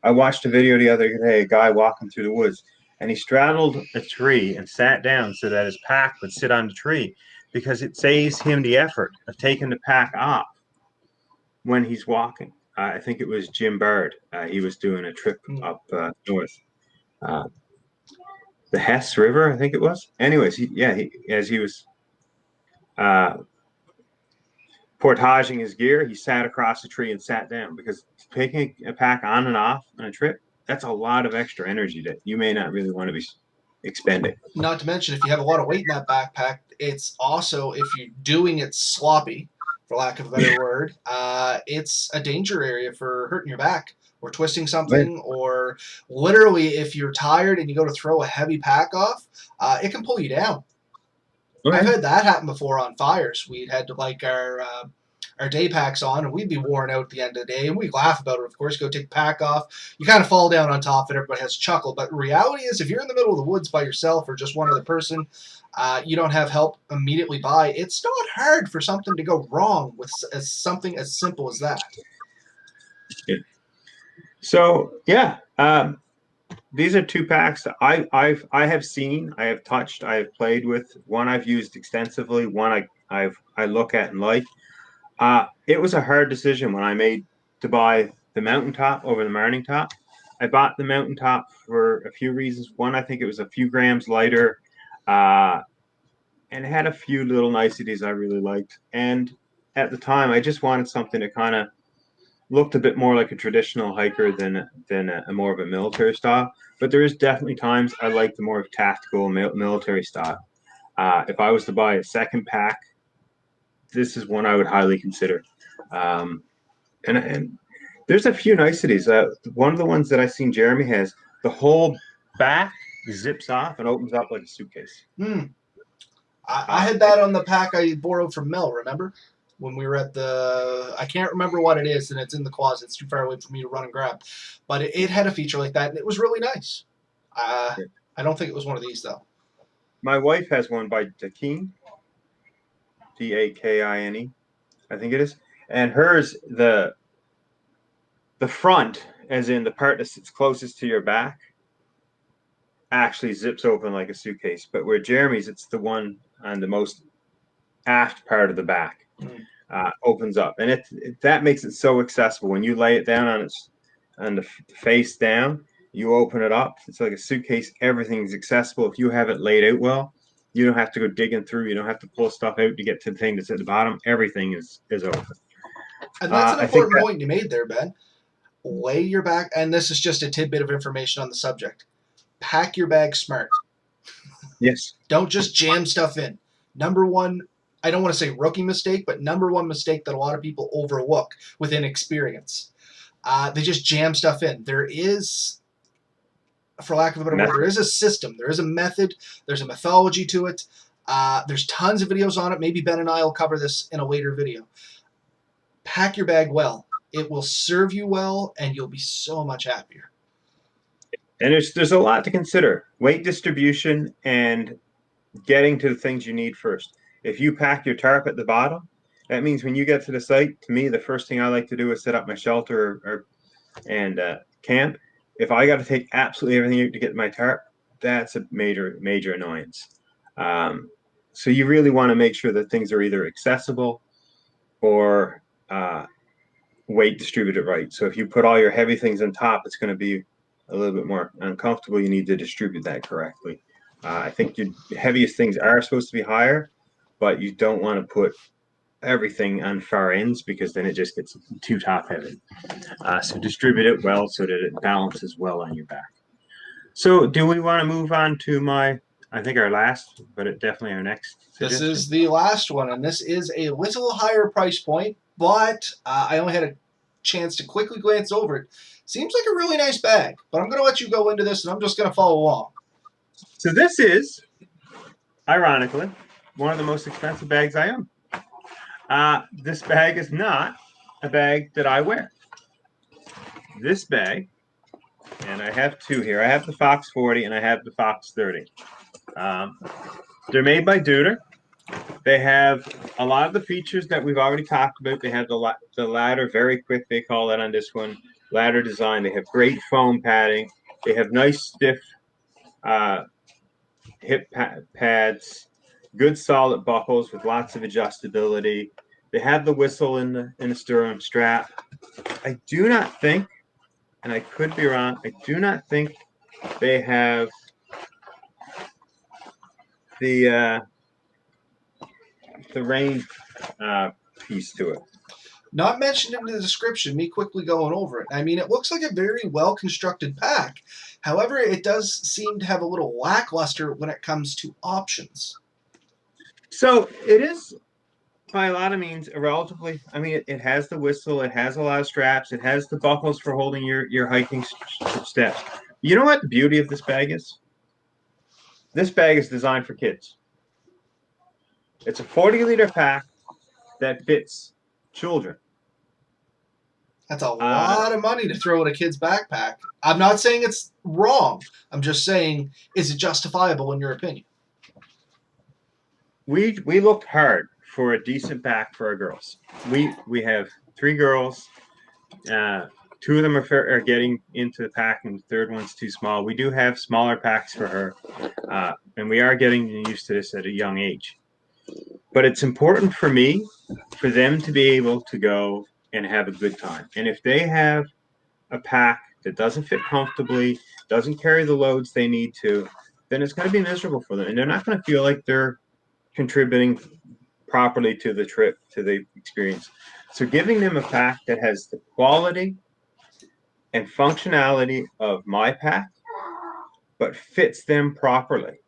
I watched a video the other day, a guy walking through the woods, and he straddled a tree and sat down so that his pack would sit on the tree because it saves him the effort of taking the pack off when he's walking. I think it was Jim Bard. He was doing a trip up north, uh, the Hess River, I think it was. Anyways, as he was uh, portaging his gear, he sat across a tree and sat down because taking a pack on and off on a trip, that's a lot of extra energy that you may not really want to be expending. Not to mention, if you have a lot of weight in that backpack, it's also, if you're doing it sloppy, for lack of a better word, it's a danger area for hurting your back or twisting Right. something, or literally, if you're tired and you go to throw a heavy pack off, it can pull you down. I've Okay. had that happen before on fires. We'd had to like our day packs on, and we'd be worn out at the end of the day, and we laugh about it. Of course, go take the pack off. You kind of fall down on top of it. Everybody has a chuckle, but reality is, if you're in the middle of the woods by yourself or just one other person, you don't have help immediately by. It's not hard for something to go wrong with something as simple as that. Yeah. So yeah, these are two packs that I have seen, I have touched, I have played with. One I've used extensively. One I look at and like. It was a hard decision when I made to buy the mountaintop over the Marning top. I bought the mountaintop for a few reasons. One, I think it was a few grams lighter, uh, and it had a few little niceties I really liked. And at the time, I just wanted something that kind of looked a bit more like a traditional hiker than a more of a military style. But there is definitely times I like the more tactical military style. If I was to buy a second pack, this is one I would highly consider. Um, and there's a few niceties. One of the ones that I've seen Jeremy has, the whole back zips off and opens up like a suitcase. Hmm. I Uh, had that on the pack I borrowed from Mel, remember? When we were at the, I can't remember what it is, and it's in the closet. It's too far away for me to run and grab. But it had a feature like that, and it was really nice. I don't think it was one of these, though. my wife has one by Dakine, Dakine, I think it is, and hers the front, as in the part that sits closest to your back, actually zips open like a suitcase. But where Jeremy's, it's the one on the most aft part of the back. Mm. Opens up, and that makes it so accessible. When you lay it down on the face down, you open it up. It's like a suitcase. Everything's accessible. If you have it laid out well, you don't have to go digging through. You don't have to pull stuff out to get to the thing that's at the bottom. Everything is open. And that's an I think important that point you made there, Ben. Lay your back, and this is just a tidbit of information on the subject. Pack your bag smart. yes, Don't just jam stuff in. Number one, I don't want to say rookie mistake, but number one mistake that a lot of people overlook with inexperience. They just jam stuff in. There is, for lack of a better word, there method. is a system, there is a method, there's a methodology to it. There's tons of videos on it. Maybe Ben and I will cover this in a later video. Pack your bag well. It will serve you well, and you'll be so much happier. And there's a lot to consider. Weight distribution and getting to the things you need first. If you pack your tarp at the bottom, that means when you get to the site, to me, the first thing I like to do is set up my shelter and camp. If I got to take absolutely everything out to get my tarp, that's a major annoyance. Um, so you really want to make sure that things are either accessible or weight distributed right. So if you put all your heavy things on top, it's going to be a little bit more uncomfortable. You need to distribute that correctly. I think your heaviest things are supposed to be higher, but you don't want to put everything on far ends because then it just gets too top heavy. So distribute it well so that it balances well on your back. So do we want to move on to I think our last, but definitely our next This suggestion? is the last one, and this is a little higher price point, but I only had a chance to quickly glance over it. Seems like a really nice bag, but I'm going to let you go into this, and I'm just going to follow along. So this is, ironically, one of the most expensive bags I own. This bag is not a bag that I wear. This bag, and I have two here. I have the Fox 40 and I have the Fox 30. Um, they're made by Duder. They have a lot of the features that we've already talked about. They have the ladder, very quick, they call that on this one, ladder design. They have great foam padding. They have nice, stiff uh, hip pads, good solid buckles with lots of adjustability. They have the whistle in the sternum strap. I do not think, and I could be wrong, I do not think they have the rain piece to it. Not mentioned in the description, me quickly going over it. I mean, it looks like a very well constructed pack. However, it does seem to have a little lackluster when it comes to options. So it is by a lot of means a relatively. I mean, it has the whistle, it has a lot of straps, it has the buckles for holding your hiking steps. You know what the beauty of this bag is? This bag is designed for kids. It's a 40-liter pack that fits children. That's a lot of money to throw in a kid's backpack. I'm not saying it's wrong. I'm just saying, is it justifiable in your opinion? We looked hard for a decent pack for our girls. We have 3 girls. 2 of them are getting into the pack, and the third one's too small. We do have smaller packs for her, and we are getting used to this at a young age. But it's important for me for them to be able to go and have a good time. And if they have a pack that doesn't fit comfortably, doesn't carry the loads they need to, then it's going to be miserable for them, and they're not going to feel like they're contributing properly to the trip, to the experience. So giving them a pack that has the quality and functionality of my pack, but fits them properly,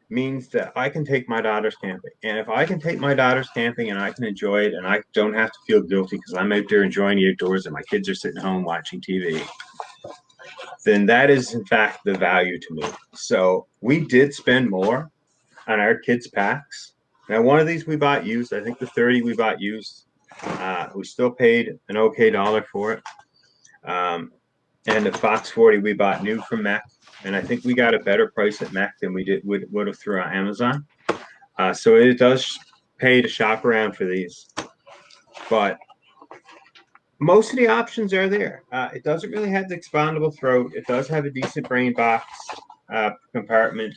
means that I can take my daughters camping. And if I can take my daughters camping and I can enjoy it and I don't have to feel guilty because I'm out there enjoying the outdoors and my kids are sitting home watching TV, then that is in fact the value to me. So we did spend more on our kids' packs. Now, one of these we bought used. I think the 30 we bought used. We still paid an okay dollar for it. And the Fox 40 we bought new from Mech. And I think we got a better price at Mech than we would have through Amazon. So it does pay to shop around for these. But most of the options are there. It doesn't really have the expandable throat. It does have a decent brain box compartment.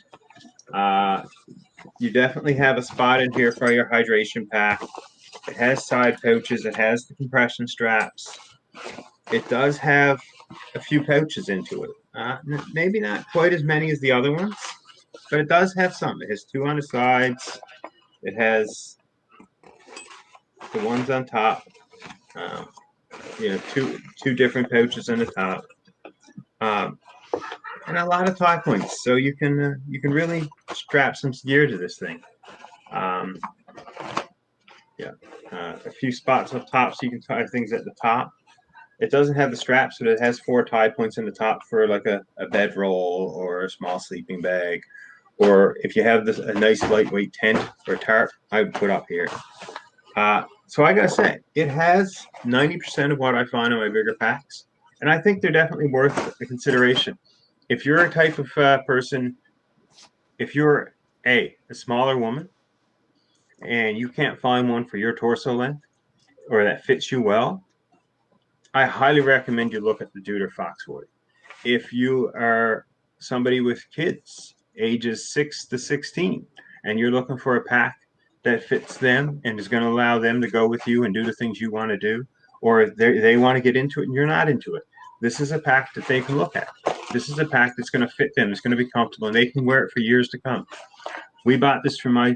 You definitely have a spot in here for your hydration pack. It has side pouches. It has the compression straps. It does have a few pouches into it. Maybe not quite as many as the other ones, but it does have some. It has 2 on the sides. It has the ones on top. Two different pouches on the top. And a lot of tie points, so you can really strap some gear to this thing. A few spots up top, so you can tie things at the top. It doesn't have the straps, but it has 4 tie points in the top for like a bedroll or a small sleeping bag, or if you have a nice lightweight tent or tarp, I would put up here. So I gotta say, it has 90% of what I find on my bigger packs, and I think they're definitely worth the consideration. If you're a type of person, if you're a smaller woman and you can't find one for your torso length or that fits you well, I highly recommend you look at the Duder Fox 40. If you are somebody with kids ages 6 to 16 and you're looking for a pack that fits them and is going to allow them to go with you and do the things you want to do, or they want to get into it and you're not into it, this is a pack that they can look at. This is a pack that's going to fit them. It's going to be comfortable, and they can wear it for years to come. We bought this for my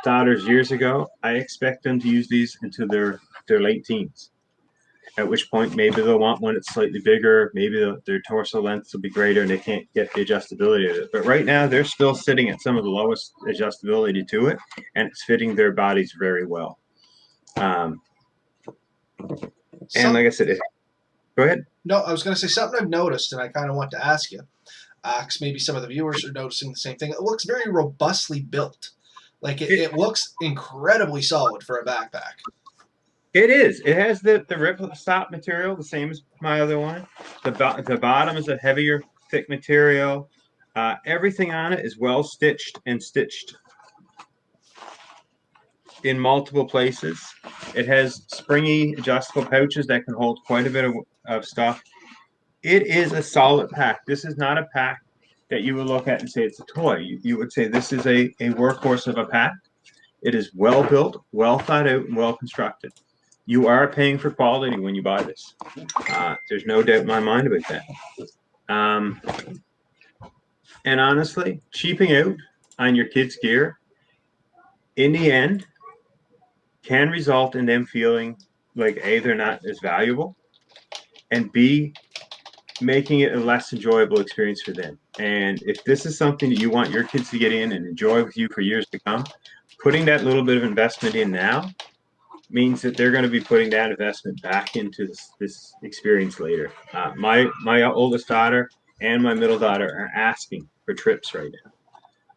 daughters years ago. I expect them to use these into their late teens, at which point maybe they'll want one that's slightly bigger. Maybe their torso lengths will be greater and they can't get the adjustability of it. But right now, they're still sitting at some of the lowest adjustability to it, and it's fitting their bodies very well. And like I said, go ahead. No, I was going to say something I've noticed, and I kind of want to ask you, because maybe some of the viewers are noticing the same thing. It looks very robustly built. Like it looks incredibly solid for a backpack. It is. It has the ripstop material, the same as my other one. The bottom is a heavier, thick material. Everything on it is well stitched and stitched in multiple places. It has springy adjustable pouches that can hold quite a bit of stuff. It is a solid pack. This is not a pack that you would look at and say it's a toy. You would say this is a workhorse of a pack. It is well built, well thought out, and well constructed. You are paying for quality when you buy this. There's no doubt in my mind about that. And honestly, cheaping out on your kids' gear in the end can result in them feeling like A, they're not as valuable, and B, making it a less enjoyable experience for them. And if this is something that you want your kids to get in and enjoy with you for years to come, putting that little bit of investment in now means that they're going to be putting that investment back into this experience later. My oldest daughter and my middle daughter are asking for trips right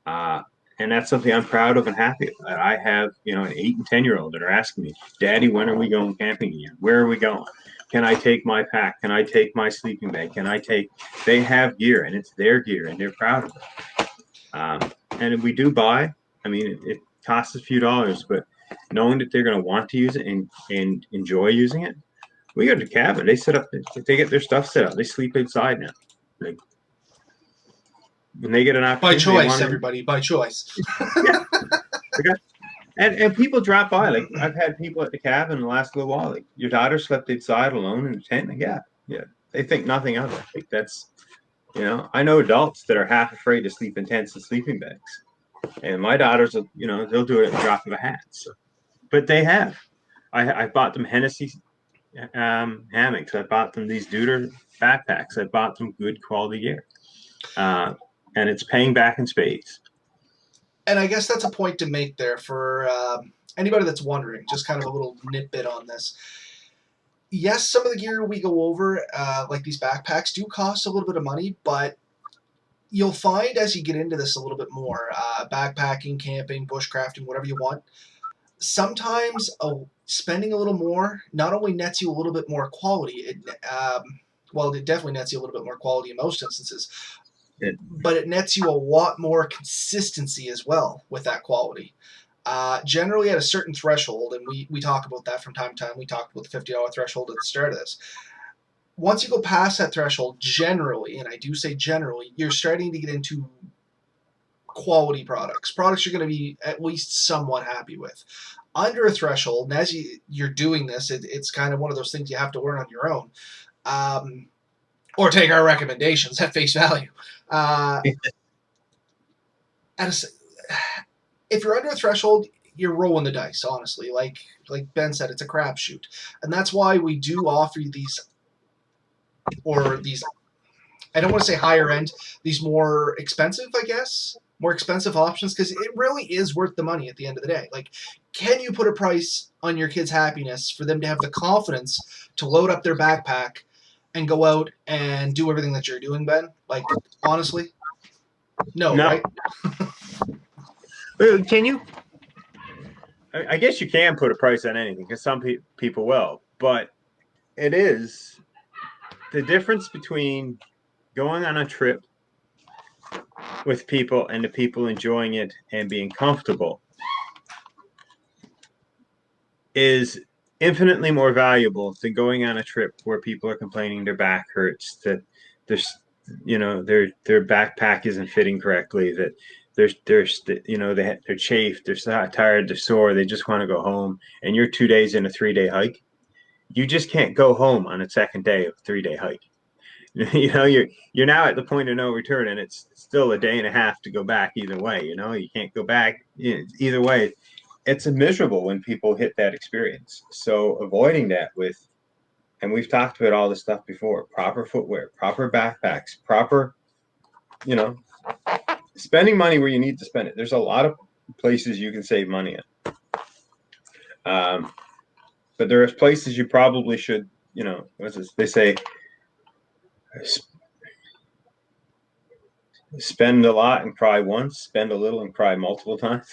now. And that's something I'm proud of and happy about. I have, an 8 and 10-year-old that are asking me, Daddy, when are we going camping again? Where are we going? Can I take my pack? Can I take my sleeping bag? They have gear and it's their gear and they're proud of it. And if we do buy, it costs a few dollars, but knowing that they're going to want to use it and enjoy using it, we go to the cabin. They get their stuff set up. They sleep outside now. Like, when they get an By opportunity, choice, everybody, by choice. yeah. And people drop by. Like, I've had people at the cabin the last little while. Like, your daughter slept outside alone in a tent. Like, yeah. They think nothing of it. Like, that's, I know adults that are half afraid to sleep in tents and sleeping bags. And my daughters, they'll do it at the drop of a hat. So, but they have. I bought them Hennessy hammocks. I bought them these Deuter backpacks. I bought them good quality gear. And it's paying back in spades. And I guess that's a point to make there for anybody that's wondering, just kind of a little nitbit on this. Yes, some of the gear we go over, like these backpacks, do cost a little bit of money, but you'll find as you get into this a little bit more, backpacking, camping, bushcrafting, whatever you want, sometimes spending a little more not only nets you a little bit more quality, it definitely nets you a little bit more quality in most instances, but it nets you a lot more consistency as well with that quality. Generally at a certain threshold, and we talk about that from time to time. We talked about the $50 threshold at the start of this. Once you go past that threshold, generally, and I do say generally, you're starting to get into quality products you're going to be at least somewhat happy with. Under a threshold, and as you're doing this, it's kind of one of those things you have to learn on your own, or take our recommendations at face value. If you're under a threshold, you're rolling the dice, honestly. Like Ben said, it's a crapshoot. And that's why we do offer these, I don't want to say higher end, these more expensive, I guess, more expensive options, because it really is worth the money at the end of the day. Like, can you put a price on your kids' happiness for them to have the confidence to load up their backpack and go out and do everything that you're doing, Ben? Like, honestly? No. Right? Can you? I guess you can put a price on anything because some people will, but it is the difference between going on a trip with people and the people enjoying it and being comfortable is infinitely more valuable than going on a trip where people are complaining their back hurts, that there's, their backpack isn't fitting correctly, that they're chafed, they're tired, they're sore, they just want to go home, and you're 2 days in a 3-day hike. You just can't go home on a second day of a 3-day hike. You're now at the point of no return, and it's still a day and a half to go back either way. You can't go back either way. It's miserable when people hit that experience. So avoiding that and we've talked about all this stuff before, proper footwear, proper backpacks, proper, spending money where you need to spend it. There's a lot of places you can save money at. But there are places you probably should, they say, spend a lot and cry once, spend a little and cry multiple times.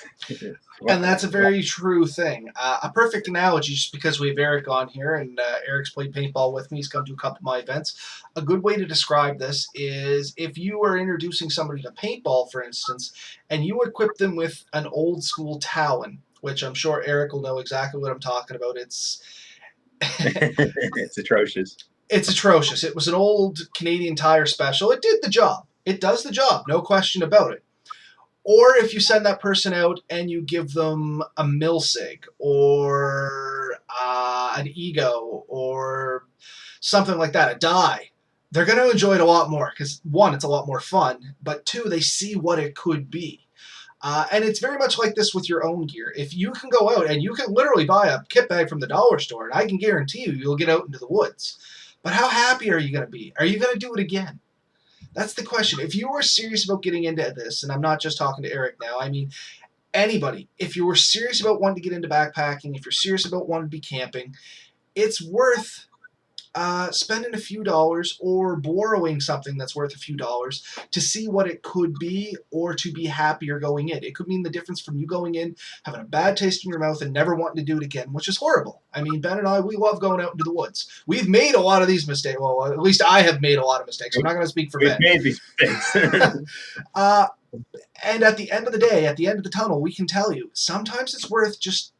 And that's a very true thing. A perfect analogy, just because we have Eric on here, and Eric's played paintball with me. He's come to a couple of my events. A good way to describe this is if you are introducing somebody to paintball, for instance, and you equip them with an old school Talon, which I'm sure Eric will know exactly what I'm talking about. It's atrocious. It's atrocious. It was an old Canadian Tire special. It did the job. It does the job, no question about it. Or if you send that person out and you give them a milsig or an ego or something like that, a die, they're going to enjoy it a lot more because one, it's a lot more fun, but two, they see what it could be. And it's very much like this with your own gear. If you can go out and you can literally buy a kit bag from the dollar store, and I can guarantee you, you'll get out into the woods. But how happy are you going to be? Are you going to do it again? That's the question. If you were serious about getting into this, and I'm not just talking to Eric now, I mean anybody, if you were serious about wanting to get into backpacking, if you're serious about wanting to be camping, it's worth spending a few dollars or borrowing something that's worth a few dollars to see what it could be or to be happier going in. It could mean the difference from you going in, having a bad taste in your mouth and never wanting to do it again, which is horrible. I mean, Ben and I, we love going out into the woods. We've made a lot of these mistakes. Well, at least I have made a lot of mistakes. I'm not going to speak for We've Ben. made these mistakes. uh, and at the end of the day, at the end of the tunnel, we can tell you sometimes it's worth just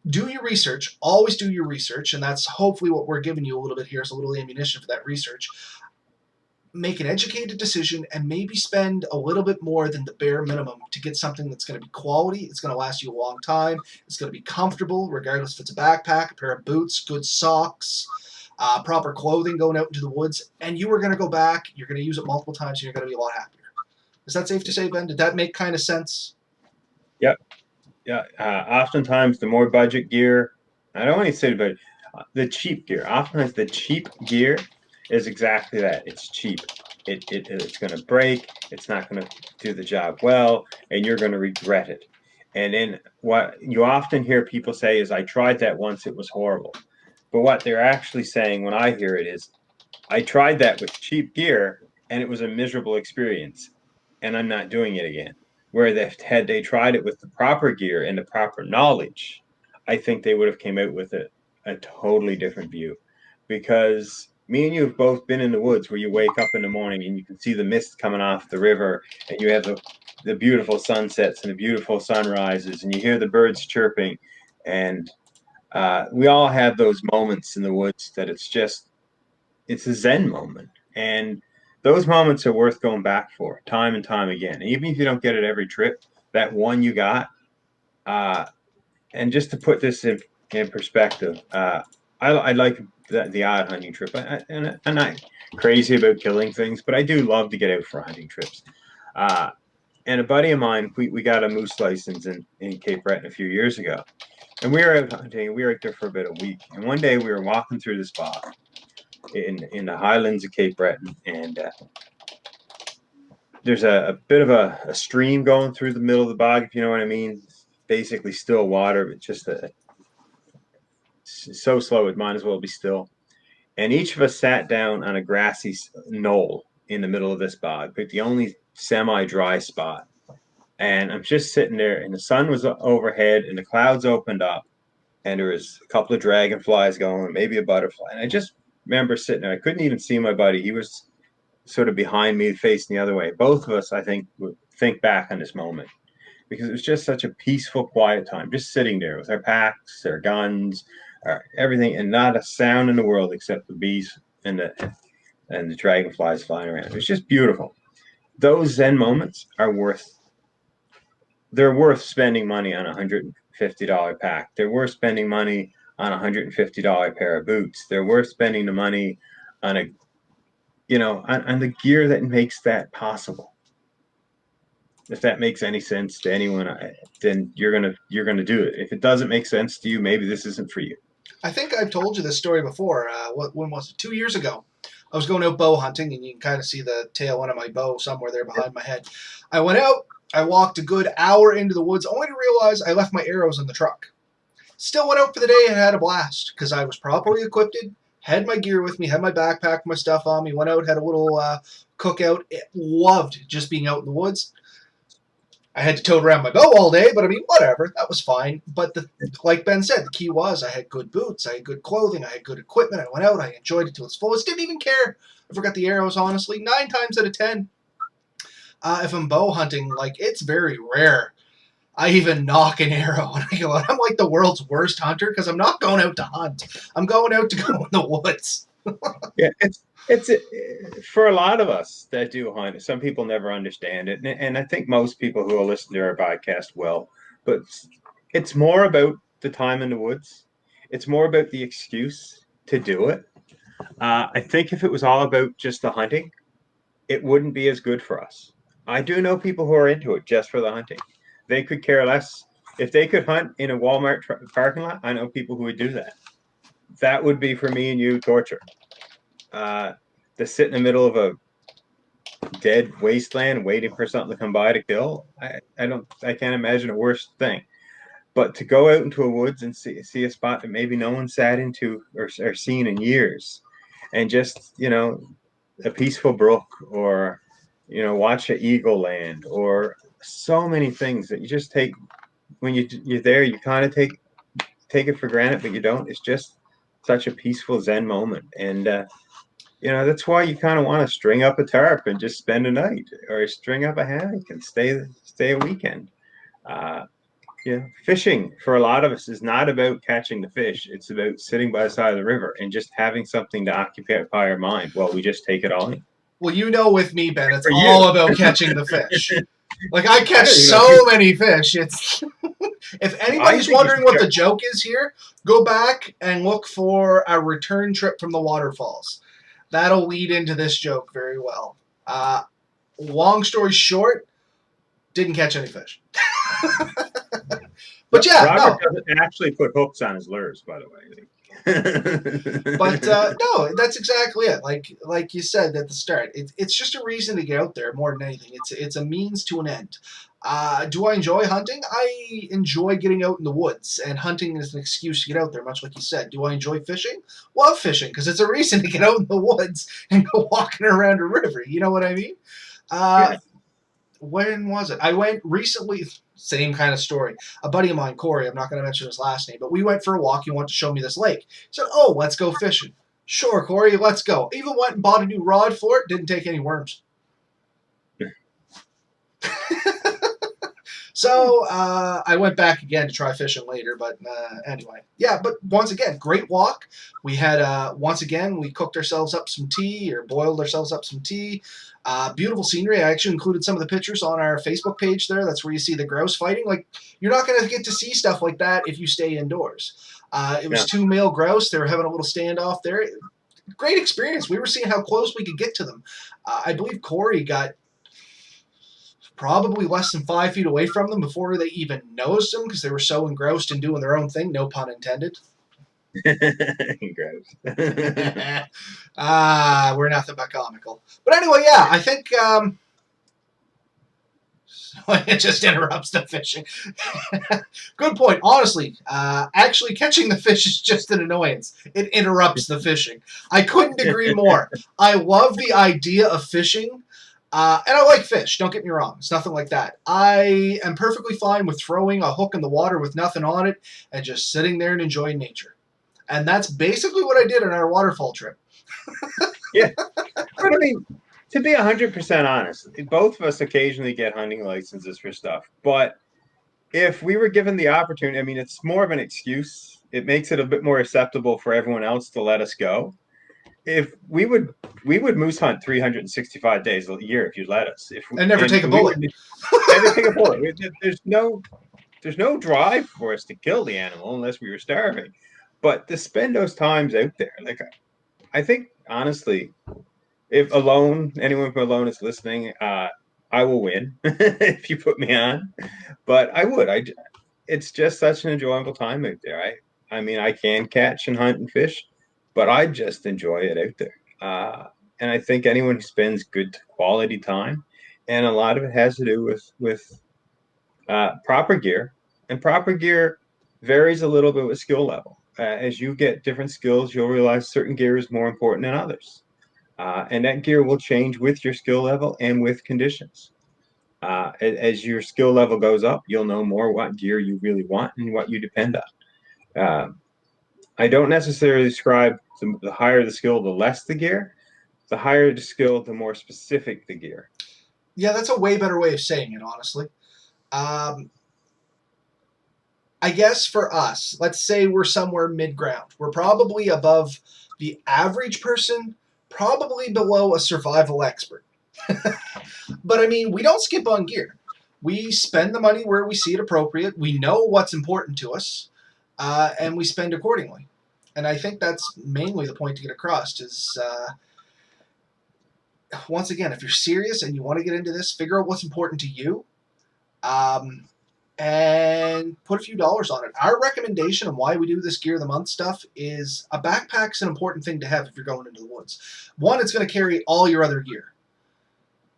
do your research. Always do your research, and that's hopefully what we're giving you a little bit here is a little ammunition for that research. Make an educated decision and maybe spend a little bit more than the bare minimum to get something that's going to be quality. It's going to last you a long time. It's going to be comfortable, regardless if it's a backpack, a pair of boots, good socks, proper clothing going out into the woods, and you are going to go back. You're going to use it multiple times, and you're going to be a lot happier. Is that safe to say, Ben? Did that make kind of sense? Yep. Yeah. Oftentimes, the more budget gear, I don't want to say about the cheap gear. Oftentimes, the cheap gear is exactly that. It's cheap. It's going to break. It's not going to do the job well, and you're going to regret it. And then what you often hear people say is, "I tried that once. It was horrible." But what they're actually saying when I hear it is, "I tried that with cheap gear, and it was a miserable experience, and I'm not doing it again." Where had they tried it with the proper gear and the proper knowledge, I think they would have came out with a totally different view. Because me and you have both been in the woods where you wake up in the morning and you can see the mist coming off the river, and you have the beautiful sunsets and the beautiful sunrises, and you hear the birds chirping, and we all have those moments in the woods that it's a Zen moment. And those moments are worth going back for time and time again. And even if you don't get it every trip, that one you got. And just to put this in perspective, I like the odd hunting trip. And I'm not crazy about killing things, but I do love to get out for hunting trips. And a buddy of mine, we got a moose license in Cape Breton a few years ago. And we were out hunting, and we were out there for about a week. And one day we were walking through this bog in the highlands of Cape Breton, and there's a bit of a stream going through the middle of the bog, if you know what I mean. Basically still water, but just so slow it might as well be still. And each of us sat down on a grassy knoll in the middle of this bog, but the only semi-dry spot. And I'm just sitting there, and the sun was overhead, and the clouds opened up, and there was a couple of dragonflies going, maybe a butterfly. And I just remember sitting there. I couldn't even see my buddy. He was sort of behind me, facing the other way. Both of us, I think, would think back on this moment because it was just such a peaceful, quiet time, just sitting there with our packs, our guns, everything, and not a sound in the world except the bees and the dragonflies flying around. It was just beautiful. Those Zen moments are they're worth spending money on a $150 pack. They're worth spending money on a $150 pair of boots. They're worth spending the money on on the gear that makes that possible. If that makes any sense to anyone, then you're gonna do it. If it doesn't make sense to you, maybe this isn't for you. I think I've told you this story before. When was it? 2 years ago. I was going out bow hunting, and you can kind of see the tail end of my bow somewhere there behind my head. I went out. I walked a good hour into the woods, only to realize I left my arrows in the truck. Still went out for the day and had a blast because I was properly equipped, had my gear with me, had my backpack, my stuff on me, went out, had a little cookout. Loved just being out in the woods. I had to tote around my bow all day, but I mean, whatever. That was fine. But like Ben said, the key was I had good boots, I had good clothing, I had good equipment. I went out, I enjoyed it to its fullest. Didn't even care. I forgot the arrows, honestly. 9 times out of 10, if I'm bow hunting, like it's very rare I even knock an arrow. And I go, I'm like the world's worst hunter because I'm not going out to hunt. I'm going out to go in the woods. Yeah, It's for a lot of us that do hunt. Some people never understand it, and I think most people who will listen to our podcast will. But it's more about the time in the woods. It's more about the excuse to do it. I think if it was all about just the hunting, it wouldn't be as good for us. I do know people who are into it just for the hunting. They could care less if they could hunt in a Walmart parking lot. I know people who would do that. That would be for me and you torture. Uh, to sit in the middle of a dead wasteland waiting for something to come by to kill, I can't imagine a worse thing. But to go out into a woods and see a spot that maybe no one sat into or seen in years, and just a peaceful brook, or watch an eagle land, or so many things that you just take when you're there. You kind of take it for granted, but you don't. It's just such a peaceful Zen moment, and that's why you kind of want to string up a tarp and just spend a night, or string up a hammock and stay a weekend. Uh, Fishing for a lot of us is not about catching the fish. It's about sitting by the side of the river and just having something to occupy our mind while we just take it all in. Well, you know, with me, Ben, it's For you, all about catching the fish. Like I I catch don't even know if so many fish. It's if I anybody's think you wondering should what go. the joke is here, go back and look for a return trip from the waterfalls. That'll lead into this joke very well. Long story short, didn't catch any fish. But yeah, Robert no. doesn't actually put hooks on his lures, by the way. But no, that's exactly it. Like you said at the start, it's just a reason to get out there more than anything. It's a means to an end. Do I enjoy hunting? I enjoy getting out in the woods, and hunting is an excuse to get out there, much like you said. Do I enjoy fishing? Love fishing because it's a reason to get out in the woods and go walking around a river. You know what I mean? Uh, Yeah. when was it? I went recently. Same kind of story. A buddy of mine, Corey, I'm not going to mention his last name, but we went for a walk. He wanted to show me this lake. He said, "Oh, let's go fishing." Sure, Corey, let's go. Even went and bought a new rod for it. Didn't take any worms. So I went back again to try fishing later, but anyway, yeah. But once again, great walk. We had once again we cooked ourselves up some tea or boiled ourselves up some tea. Beautiful scenery. I actually included some of the pictures on our Facebook page there. That's where you see the grouse fighting. Like you're not going to get to see stuff like that if you stay indoors. It was Yeah. two male grouse. They were having a little standoff there. Great experience. We were seeing how close we could get to them. I believe Corey got probably less than 5 feet away from them before they even noticed them because they were so engrossed in doing their own thing. No pun intended. Gross. We're nothing but comical. But anyway, yeah, I think it just interrupts the fishing. Good point. Honestly, actually catching the fish is just an annoyance. It interrupts the fishing. I couldn't agree more. I love the idea of fishing. And I like fish, don't get me wrong. It's nothing like that. I am perfectly fine with throwing a hook in the water with nothing on it and just sitting there and enjoying nature. And that's basically what I did on our waterfall trip. Yeah. But I mean, to be 100% honest, both of us occasionally get hunting licenses for stuff. But if we were given the opportunity, I mean, it's more of an excuse. It makes it a bit more acceptable for everyone else to let us go. If we would moose hunt 365 days a year if you let us. If we, And never and take a we bullet. would never take a bullet. There's no drive for us to kill the animal unless we were starving. But to spend those times out there, like I think honestly, if anyone from Alone is listening, I will win if you put me on. But I would. It's just such an enjoyable time out there. I mean, I can catch and hunt and fish, but I just enjoy it out there. And I think anyone who spends good quality time, and a lot of it has to do with proper gear, and proper gear varies a little bit with skill level. As you get different skills, you'll realize certain gear is more important than others. And that gear will change with your skill level and with conditions. As your skill level goes up, you'll know more what gear you really want and what you depend on. I don't necessarily describe the higher the skill, the less the gear. The higher the skill, the more specific the gear. Yeah, that's a way better way of saying it, honestly. Um, I guess for us, let's say we're somewhere mid ground. We're probably above the average person, probably below a survival expert. But I mean, we don't skip on gear. We spend the money where we see it appropriate. We know what's important to us, and we spend accordingly. And I think that's mainly the point to get across is, once again, if you're serious and you want to get into this, figure out what's important to you, um, and put a few dollars on it. Our recommendation on why we do this gear of the month stuff is a backpack's an important thing to have if you're going into the woods. One, it's going to carry all your other gear.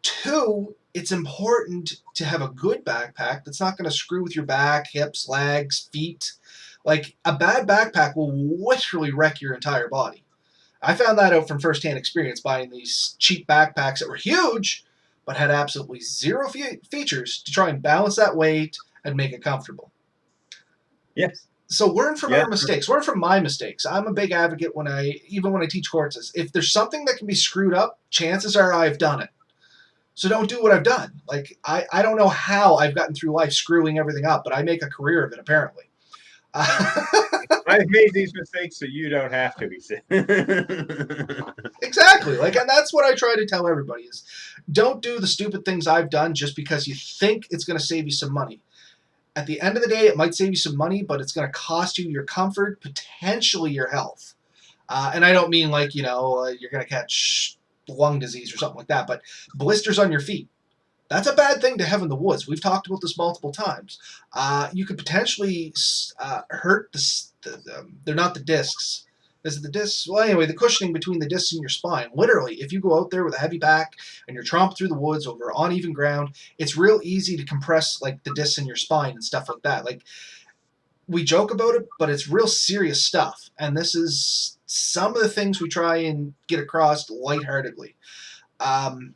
Two, it's important to have a good backpack that's not going to screw with your back, hips, legs, feet. Like, a bad backpack will literally wreck your entire body. I found that out from firsthand experience buying these cheap backpacks that were huge, but had absolutely zero features to try and balance that weight and make it comfortable. Yes. So learn from Yeah. our mistakes. Learn from my mistakes. I'm a big advocate even when I teach courses. If there's something that can be screwed up, chances are I've done it. So don't do what I've done. Like, I don't know how I've gotten through life screwing everything up, but I make a career of it, apparently. I've made these mistakes so you don't have to be sick. Exactly. Like, and that's what I try to tell everybody is don't do the stupid things I've done just because you think it's going to save you some money. At the end of the day, it might save you some money, but it's going to cost you your comfort, potentially your health. And I don't mean like, you're going to catch lung disease or something like that, but blisters on your feet. That's a bad thing to have in the woods. We've talked about this multiple times. You could potentially hurt they're not the discs. Is it the discs? Well, anyway, the cushioning between the discs and your spine. Literally, if you go out there with a heavy pack and you're tromping through the woods over uneven ground, it's real easy to compress like the discs in your spine and stuff like that. Like, we joke about it, but it's real serious stuff. And this is some of the things we try and get across lightheartedly. Um,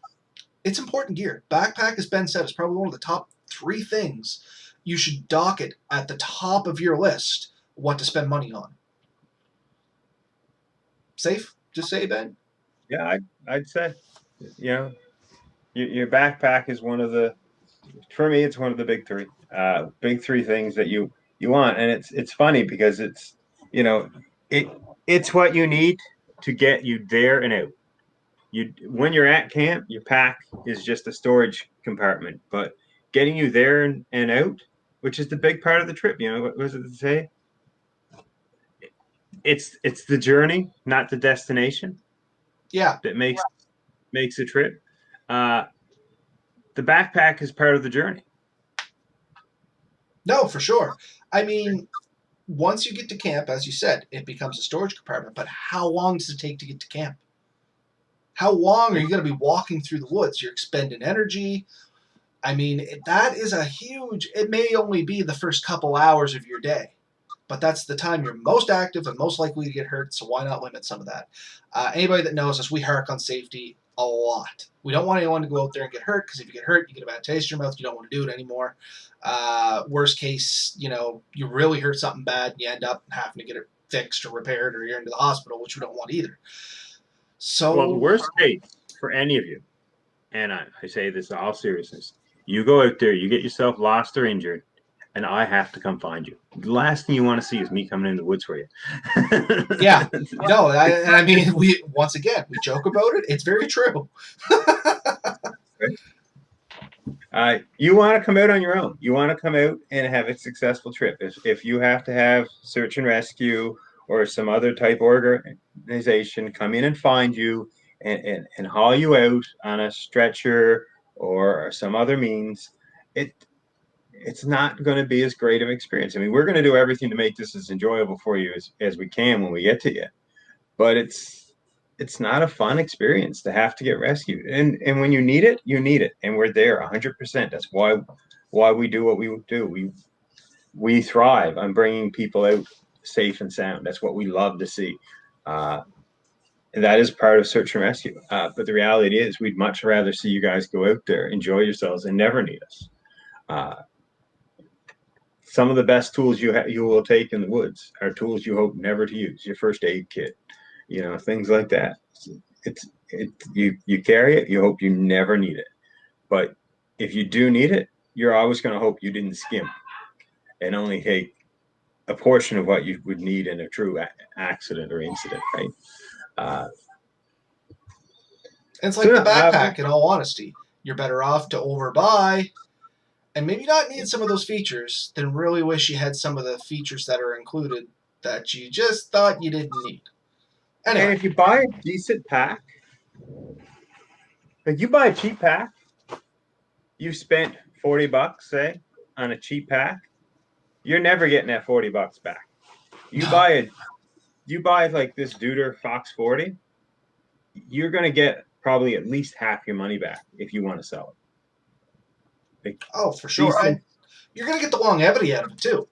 it's important gear. Backpack, as Ben said, is probably one of the top 3 things you should dock it at the top of your list what to spend money on. Safe? Just say, Ben? Yeah, I'd say, your backpack is for me, it's one of the big three things that you want. And it's funny because you know, it, it's what you need to get you there and out. When you're at camp, your pack is just a storage compartment, but getting you there and out, which is the big part of the trip. What was it to say? It's the journey, not the destination, Yeah. that makes a trip. Uh, the backpack is part of the journey. No, for sure. I mean, once you get to camp, as you said, it becomes a storage compartment. But how long does it take to get to camp? How long are you going to be walking through the woods? You're expending energy. I mean, that is a huge. It may only be the first couple hours of your day, but that's the time you're most active and most likely to get hurt. So why not limit some of that? Anybody that knows us, we hark on safety a lot. We don't want anyone to go out there and get hurt because if you get hurt, you get a bad taste in your mouth. You don't want to do it anymore. Worst case, you really hurt something bad and you end up having to get it fixed or repaired or you're into the hospital, which we don't want either. Well, the So, worst case for any of you, and I say this in all seriousness, you go out there, you get yourself lost or injured, and I have to come find you. The last thing you want to see is me coming in the woods for you. yeah, no, I mean, we once again we joke about it. It's very true. You want to come out on your own. You want to come out and have a successful trip. If you have to have search and rescue or some other type organization come in and find you and haul you out on a stretcher or some other means, it's not going to be as great of an experience. I mean, we're going to do everything to make this as enjoyable for you as we can when we get to you, but it's not a fun experience to have to get rescued. And when you need it, and we're there 100%. That's why we do what we do. We thrive on bringing people out safe and sound. That's what we love to see. And that is part of search and rescue. But the reality is, we'd much rather see you guys go out there, enjoy yourselves, and never need us. Some of the best tools you will take in the woods are tools you hope never to use. Your first aid kit, things like that. You carry it. You hope you never need it. But if you do need it, you're always going to hope you didn't skim and only take a portion of what you would need in a true accident or incident, right? And it's So like the yeah, backpack, in all honesty. You're better off to overbuy and maybe not need some of those features than really wish you had some of the features that are included that you just thought you didn't need. and Anyway, if you buy a decent pack, like you buy a cheap pack, you spent $40, say, on a cheap pack, you're never getting that $40 back. You no. buy a you buy like this Duder Fox 40, you're gonna get probably at least half your money back if you want to sell it. Like Oh, for sure. decent, You're going to get the longevity out of it, too.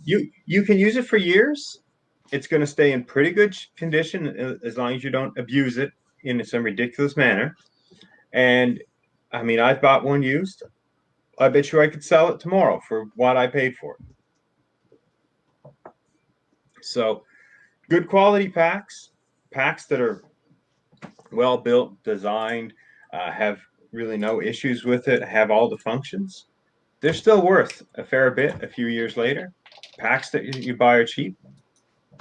you can use it for years. It's going to stay in pretty good condition as long as you don't abuse it in some ridiculous manner. And I mean, I bought one used. I bet you I could sell it tomorrow for what I paid for it. So good quality packs, packs that are well built, designed, have really no issues with it, have all the functions. They're still worth a fair bit a few years later. Packs that you buy are cheap.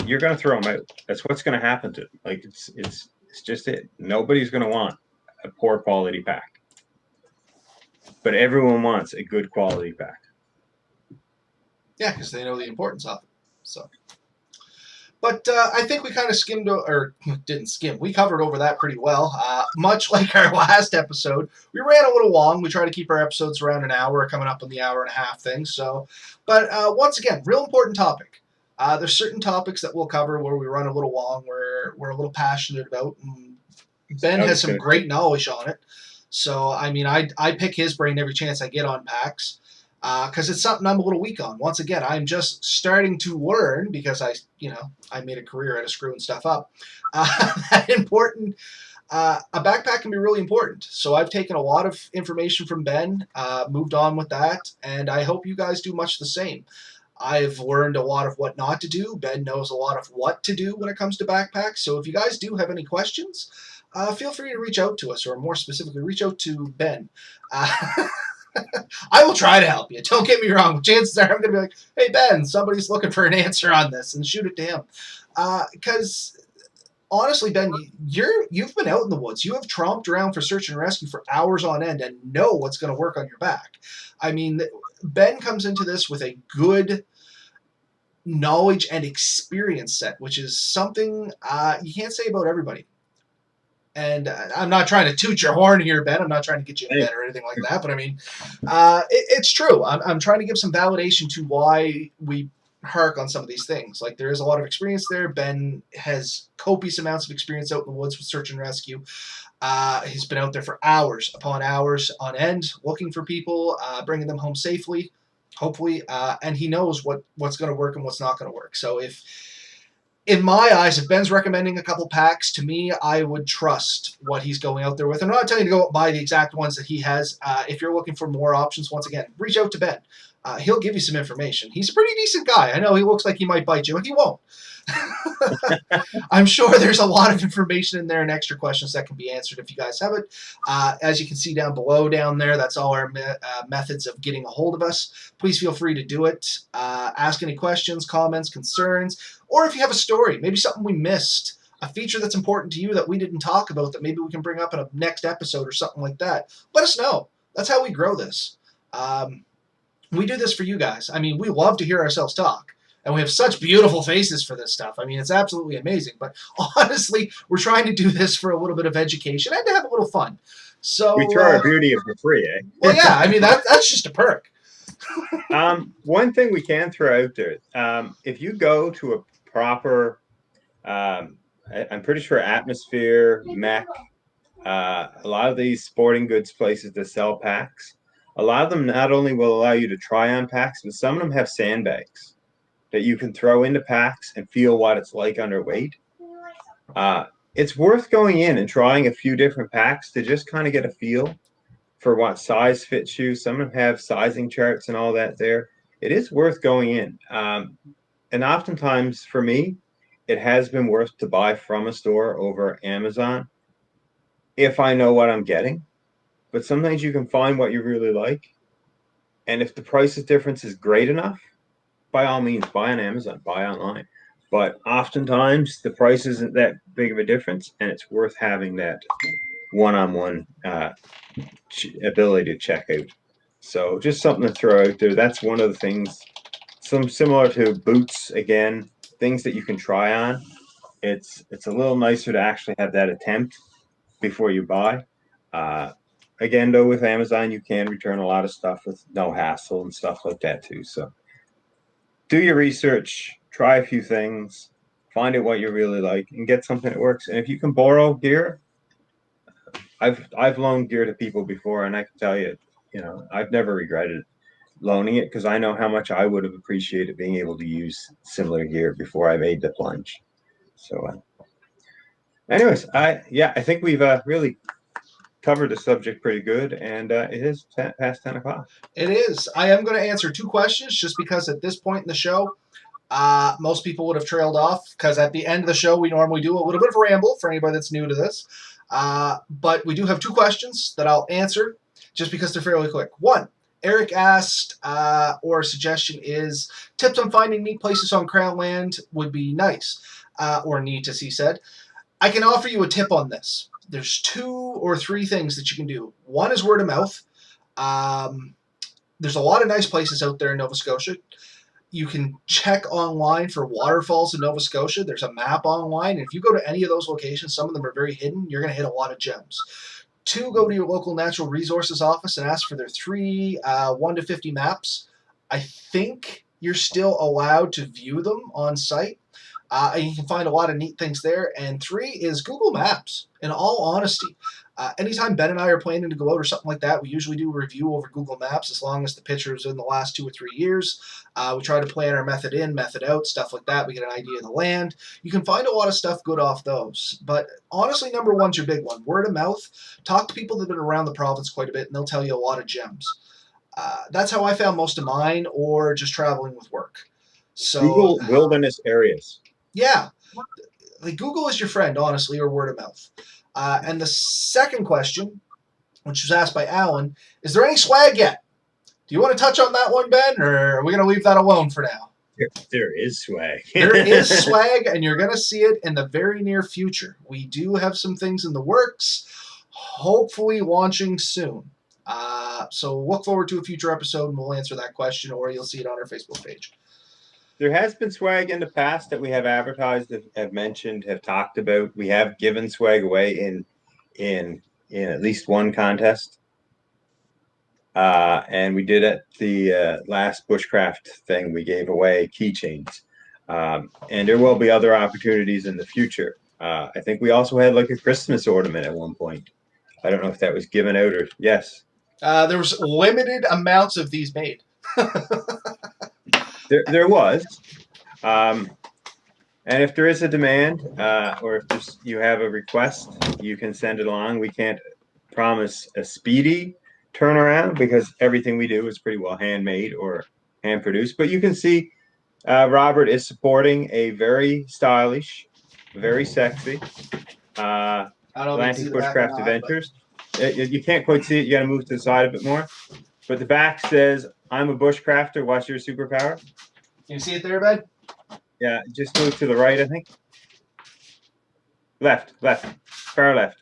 You're going to throw them out. That's what's going to happen to them. Like it's just it. Nobody's going to want a poor quality pack, but everyone wants a good quality pack. Yeah, because they know the importance of it. So, but I think we kind of skimmed, or didn't skim. We covered over that pretty well. Much like our last episode, we ran a little long. We try to keep our episodes around an hour, coming up on the hour and a half thing. So, but once again, real important topic. There's certain topics that we'll cover where we run a little long, where we're a little passionate about. And Ben has some great knowledge on it. So, I mean, I pick his brain every chance I get on packs because it's something I'm a little weak on. Once again, I'm just starting to learn because I made a career out of screwing stuff up. That important. A backpack can be really important. So I've taken a lot of information from Ben, moved on with that, and I hope you guys do much the same. I've learned a lot of what not to do. Ben knows a lot of what to do when it comes to backpacks. So if you guys do have any questions, feel free to reach out to us, or more specifically, reach out to Ben. I will try to help you. Don't get me wrong. Chances are I'm going to be like, hey, Ben, somebody's looking for an answer on this, and shoot it to him. Because honestly, Ben, you've been out in the woods. You have tromped around for search and rescue for hours on end and know what's going to work on your back. I mean, Ben comes into this with a good knowledge and experience set, which is something you can't say about everybody. And I'm not trying to toot your horn here, Ben. I'm not trying to get you in bed or anything like that. But I mean, it's true. I'm trying to give some validation to why we hark on some of these things. Like, there is a lot of experience there. Ben has copious amounts of experience out in the woods with search and rescue. He's been out there for hours upon hours on end, looking for people, bringing them home safely, hopefully. And he knows what's going to work and what's not going to work. So in my eyes, if Ben's recommending a couple packs, to me, I would trust what he's going out there with. I'm not telling you to go buy the exact ones that he has. If you're looking for more options, once again, reach out to Ben. He'll give you some information. He's a pretty decent guy. I know he looks like he might bite you, but he won't. I'm sure there's a lot of information in there and extra questions that can be answered if you guys have it. As you can see down below down there, that's all our methods of getting a hold of us. Please feel free to do it. Ask any questions, comments, concerns, or if you have a story, maybe something we missed, a feature that's important to you that we didn't talk about that maybe we can bring up in a next episode or something like that. Let us know. That's how we grow this. We do this for you guys. I mean, we love to hear ourselves talk. And we have such beautiful faces for this stuff. I mean, it's absolutely amazing. But honestly, we're trying to do this for a little bit of education and to have a little fun. So we throw our beauty for free, eh? Well, yeah. I mean, that's just a perk. One thing we can throw out there, if you go to a proper, I'm pretty sure Atmosphere, Mech, a lot of these sporting goods places that sell packs, a lot of them not only will allow you to try on packs, but some of them have sandbags that you can throw into packs and feel what it's like under weight. It's worth going in and trying a few different packs to just kind of get a feel for what size fits you. Some of them have sizing charts and all that there. It is worth going in. And oftentimes for me, it has been worth to buy from a store over Amazon if I know what I'm getting. But sometimes you can find what you really like. And if the price difference is great enough, by all means, buy on Amazon, buy online. But oftentimes the price isn't that big of a difference, and it's worth having that one-on-one ability to check out. So just something to throw out there. That's one of the things. Some similar to boots again, things that you can try on. It's a little nicer to actually have that attempt before you buy. Uh, Again, though, with Amazon, you can return a lot of stuff with no hassle and stuff like that too. So do your research, try a few things, find out what you really like, and get something that works. And if you can borrow gear, I've loaned gear to people before, and I can tell you, I've never regretted loaning it because I know how much I would have appreciated being able to use similar gear before I made the plunge. So, anyways, I think we've really covered the subject pretty good, and it is past 10 o'clock. It is. I am going to answer 2 questions just because at this point in the show, most people would have trailed off because at the end of the show, we normally do a little bit of a ramble for anybody that's new to this. But we do have 2 questions that I'll answer just because they're fairly quick. 1, Eric asked, or a suggestion is, tips on finding neat places on Crown land would be nice, or neat, as he said. I can offer you a tip on this. There's 2 or 3 things that you can do. 1 is word of mouth. There's a lot of nice places out there in Nova Scotia. You can check online for waterfalls in Nova Scotia. There's a map online. And if you go to any of those locations, some of them are very hidden, you're going to hit a lot of gems. 2, go to your local natural resources office and ask for their 3 1 to 50 maps. I think you're still allowed to view them on site. And you can find a lot of neat things there. And 3 is Google Maps. In all honesty, anytime Ben and I are planning to go out or something like that, we usually do a review over Google Maps as long as the picture is in the last 2 or 3 years. We try to plan our method in, method out, stuff like that. We get an idea of the land. You can find a lot of stuff good off those. But honestly, number 1's your big one. Word of mouth. Talk to people that have been around the province quite a bit, and they'll tell you a lot of gems. That's how I found most of mine, or just traveling with work. So Google wilderness areas. Yeah, like Google is your friend, honestly, or word of mouth. And the second question, which was asked by Alan, is there any swag yet? Do you want to touch on that one, Ben, or are we going to leave that alone for now? There is swag. There is swag, and you're going to see it in the very near future. We do have some things in the works, hopefully launching soon. So look forward to a future episode, and we'll answer that question, or you'll see it on our Facebook page. There has been swag in the past that we have advertised, have mentioned, have talked about. We have given swag away in at least one contest, and we did at the last Bushcraft thing. We gave away keychains, and there will be other opportunities in the future. I think we also had like a Christmas ornament at one point. I don't know if that was given out or yes. There was limited amounts of these made. There was, and if there is a demand, or if you have a request, you can send it along. We can't promise a speedy turnaround because everything we do is pretty well handmade or hand produced. But you can see, Robert is supporting a very stylish, very sexy Atlantic Bushcraft Adventures. You can't quite see it. You got to move to the side a bit more. But the back says, "I'm a bushcrafter. What's your superpower?" Can you see it there, Ben? Yeah, just move to the right, I think. Left, far left.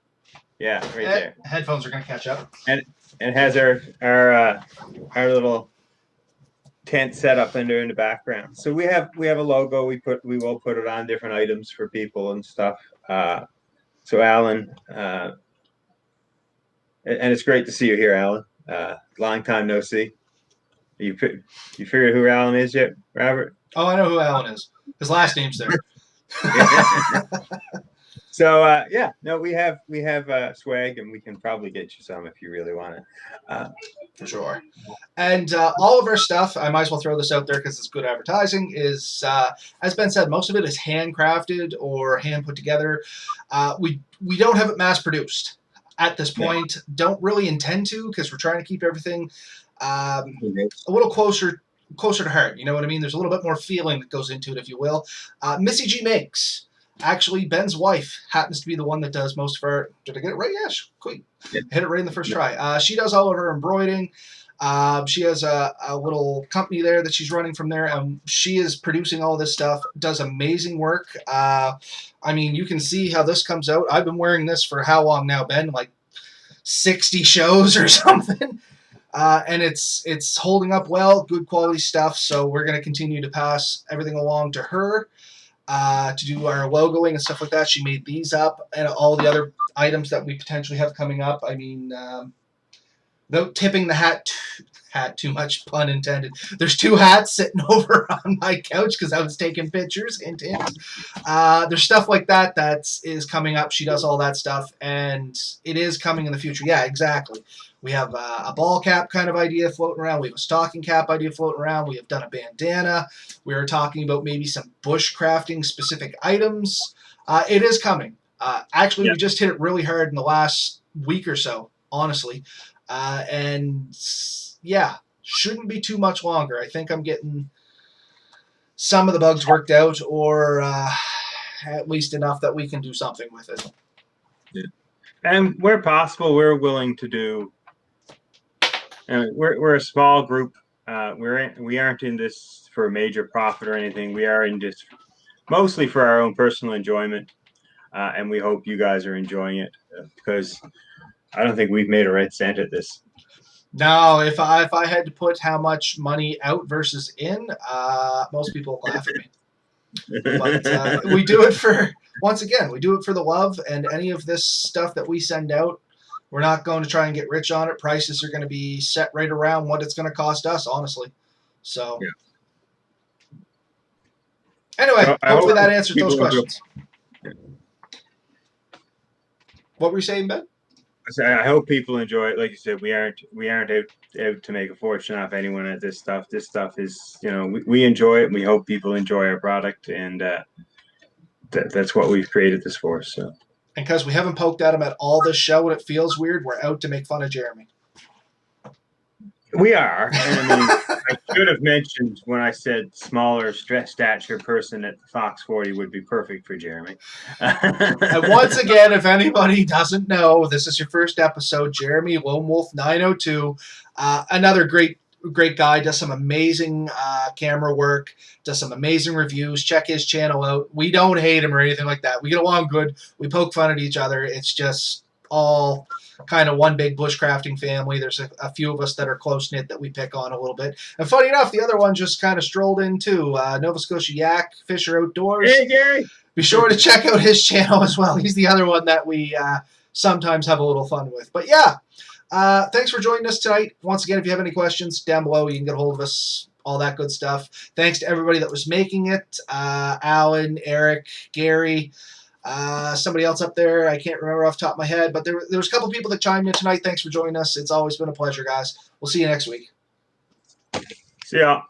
Yeah, right there. Headphones are going to catch up. And it has our little tent set up in there in the background. So we have a logo. We will put it on different items for people and stuff. So Alan, and it's great to see you here, Alan. Long time no see. You figured who Alan is yet, Robert? Oh, I know who Alan is. His last name's there. So we have swag, and we can probably get you some if you really want it. For sure. And all of our stuff, I might as well throw this out there because it's good advertising, is, as Ben said, most of it is handcrafted or hand put together. We don't have it mass produced at this point. Don't really intend to because we're trying to keep everything a little closer to heart. You know what I mean? There's a little bit more feeling that goes into it, if you will. Missy G Makes. Actually, Ben's wife happens to be the one that does most of our... Did I get it right? Yeah, quick. Hit it right in the first try. She does all of her embroidering. She has a little company there that she's running from there. She is producing all this stuff, does amazing work. I mean, you can see how this comes out. I've been wearing this for how long now, Ben? Like 60 shows or something. And it's holding up well, good quality stuff. So we're going to continue to pass everything along to her to do our logoing and stuff like that. She made these up and all the other items that we potentially have coming up. I mean, without tipping the hat too much, pun intended. There's 2 hats sitting over on my couch because I was taking pictures. Hint, hint. There's stuff like that is coming up. She does all that stuff, and it is coming in the future. Yeah, exactly. We have a ball cap kind of idea floating around. We have a stocking cap idea floating around. We have done a bandana. We are talking about maybe some bushcrafting specific items. It is coming. Actually, we just hit it really hard in the last week or so, honestly. And yeah, shouldn't be too much longer. I think I'm getting some of the bugs worked out, or at least enough that we can do something with it. Yeah. And where possible, we're willing to do. We're a small group. We aren't in this for a major profit or anything. We are in this mostly for our own personal enjoyment, and we hope you guys are enjoying it because I don't think we've made a red cent at this. No, if I had to put how much money out versus in, most people laugh at me. But we do it for, once again, we do it for the love, and any of this stuff that we send out, we're not going to try and get rich on it. Prices are going to be set right around what it's going to cost us, honestly. So, yeah. Anyway, hopefully that answers those questions. What were you saying, Ben? I hope people enjoy it. Like you said, we aren't out to make a fortune off anyone at this stuff. This stuff is, we enjoy it, and we hope people enjoy our product, and that's what we've created this for. So, and because we haven't poked at him at all this show, and it feels weird, we're out to make fun of Jeremy. We are. And I mean, I should have mentioned when I said smaller stature person at the Fox 40 would be perfect for Jeremy. And once again, if anybody doesn't know, this is your first episode. Jeremy Lone Wolf 902, another great guy, does some amazing camera work, does some amazing reviews. Check his channel out. We don't hate him or anything like that. We get along good. We poke fun at each other. It's just all kind of one big bushcrafting family. There's a few of us that are close-knit that we pick on a little bit. And funny enough, the other one just kind of strolled in too. Nova Scotia Yak Fisher Outdoors. Hey, Gary! Be sure to check out his channel as well. He's the other one that we sometimes have a little fun with. But yeah, thanks for joining us tonight. Once again, if you have any questions, down below, you can get a hold of us, all that good stuff. Thanks to everybody that was making it. Alan, Eric, Gary, somebody else up there. I can't remember off the top of my head, but there was a couple people that chimed in tonight. Thanks for joining us. It's always been a pleasure, guys. We'll see you next week. See ya.